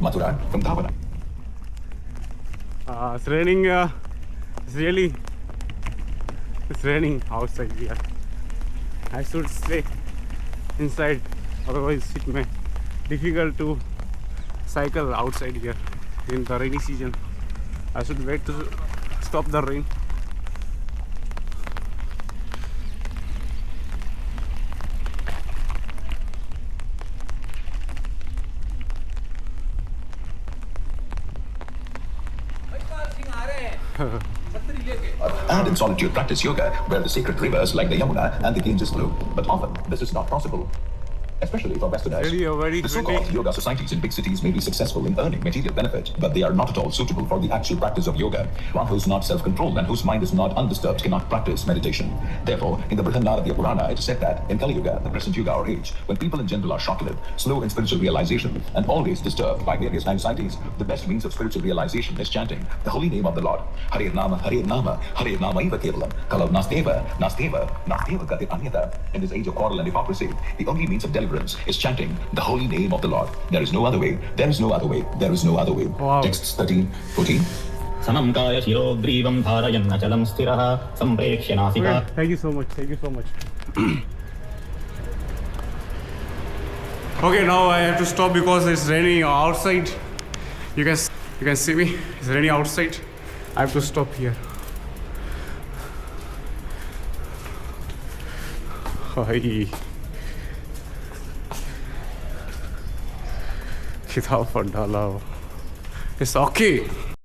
Speaker 2: Mathura, Vrindavana.
Speaker 1: It's raining. It's raining outside here. I should stay inside, otherwise it may difficult to cycle outside here in the rainy season. I should wait to stop the rain.
Speaker 2: And in solitude practice yoga, where the sacred rivers like the Yamuna and the Ganges flow. But often, this is not possible. especially for Westerners.
Speaker 1: Really a very
Speaker 2: The
Speaker 1: good
Speaker 2: so-called
Speaker 1: day.
Speaker 2: yoga societies in big cities may be successful in earning material benefit, but they are not at all suitable for the actual practice of yoga. One who is not self-controlled and whose mind is not undisturbed cannot practice meditation. Therefore, in the Brihadaranyaka Purana, it is said that in Kali Yuga, the present Yuga or age, when people in general are short-lived, slow in spiritual realization, and always disturbed by various anxieties, the best means of spiritual realization is chanting the holy name of the Lord. Hare Nama, Hare Nama, Hare Nama Eva Kevalam, Kalau Nasteva, Nasteva, Nasteva Gati Anyata. In this age of quarrel and hypocrisy, the only means of deliverance is chanting the holy name of the Lord. There is no other way, there is no other way, there is no other way.
Speaker 1: Wow.
Speaker 2: Texts 13, 14.
Speaker 3: समं काय शिरोग्रीवं धारयन्नचलं स्थिरः सम्प्रेक्ष्य नासिका
Speaker 1: Okay, thank you so much. Thank you so much. Okay, now I have to stop because it's raining outside. You can see me. It's raining outside. I have to stop here. Hi. Kitab Pandala. It's okay.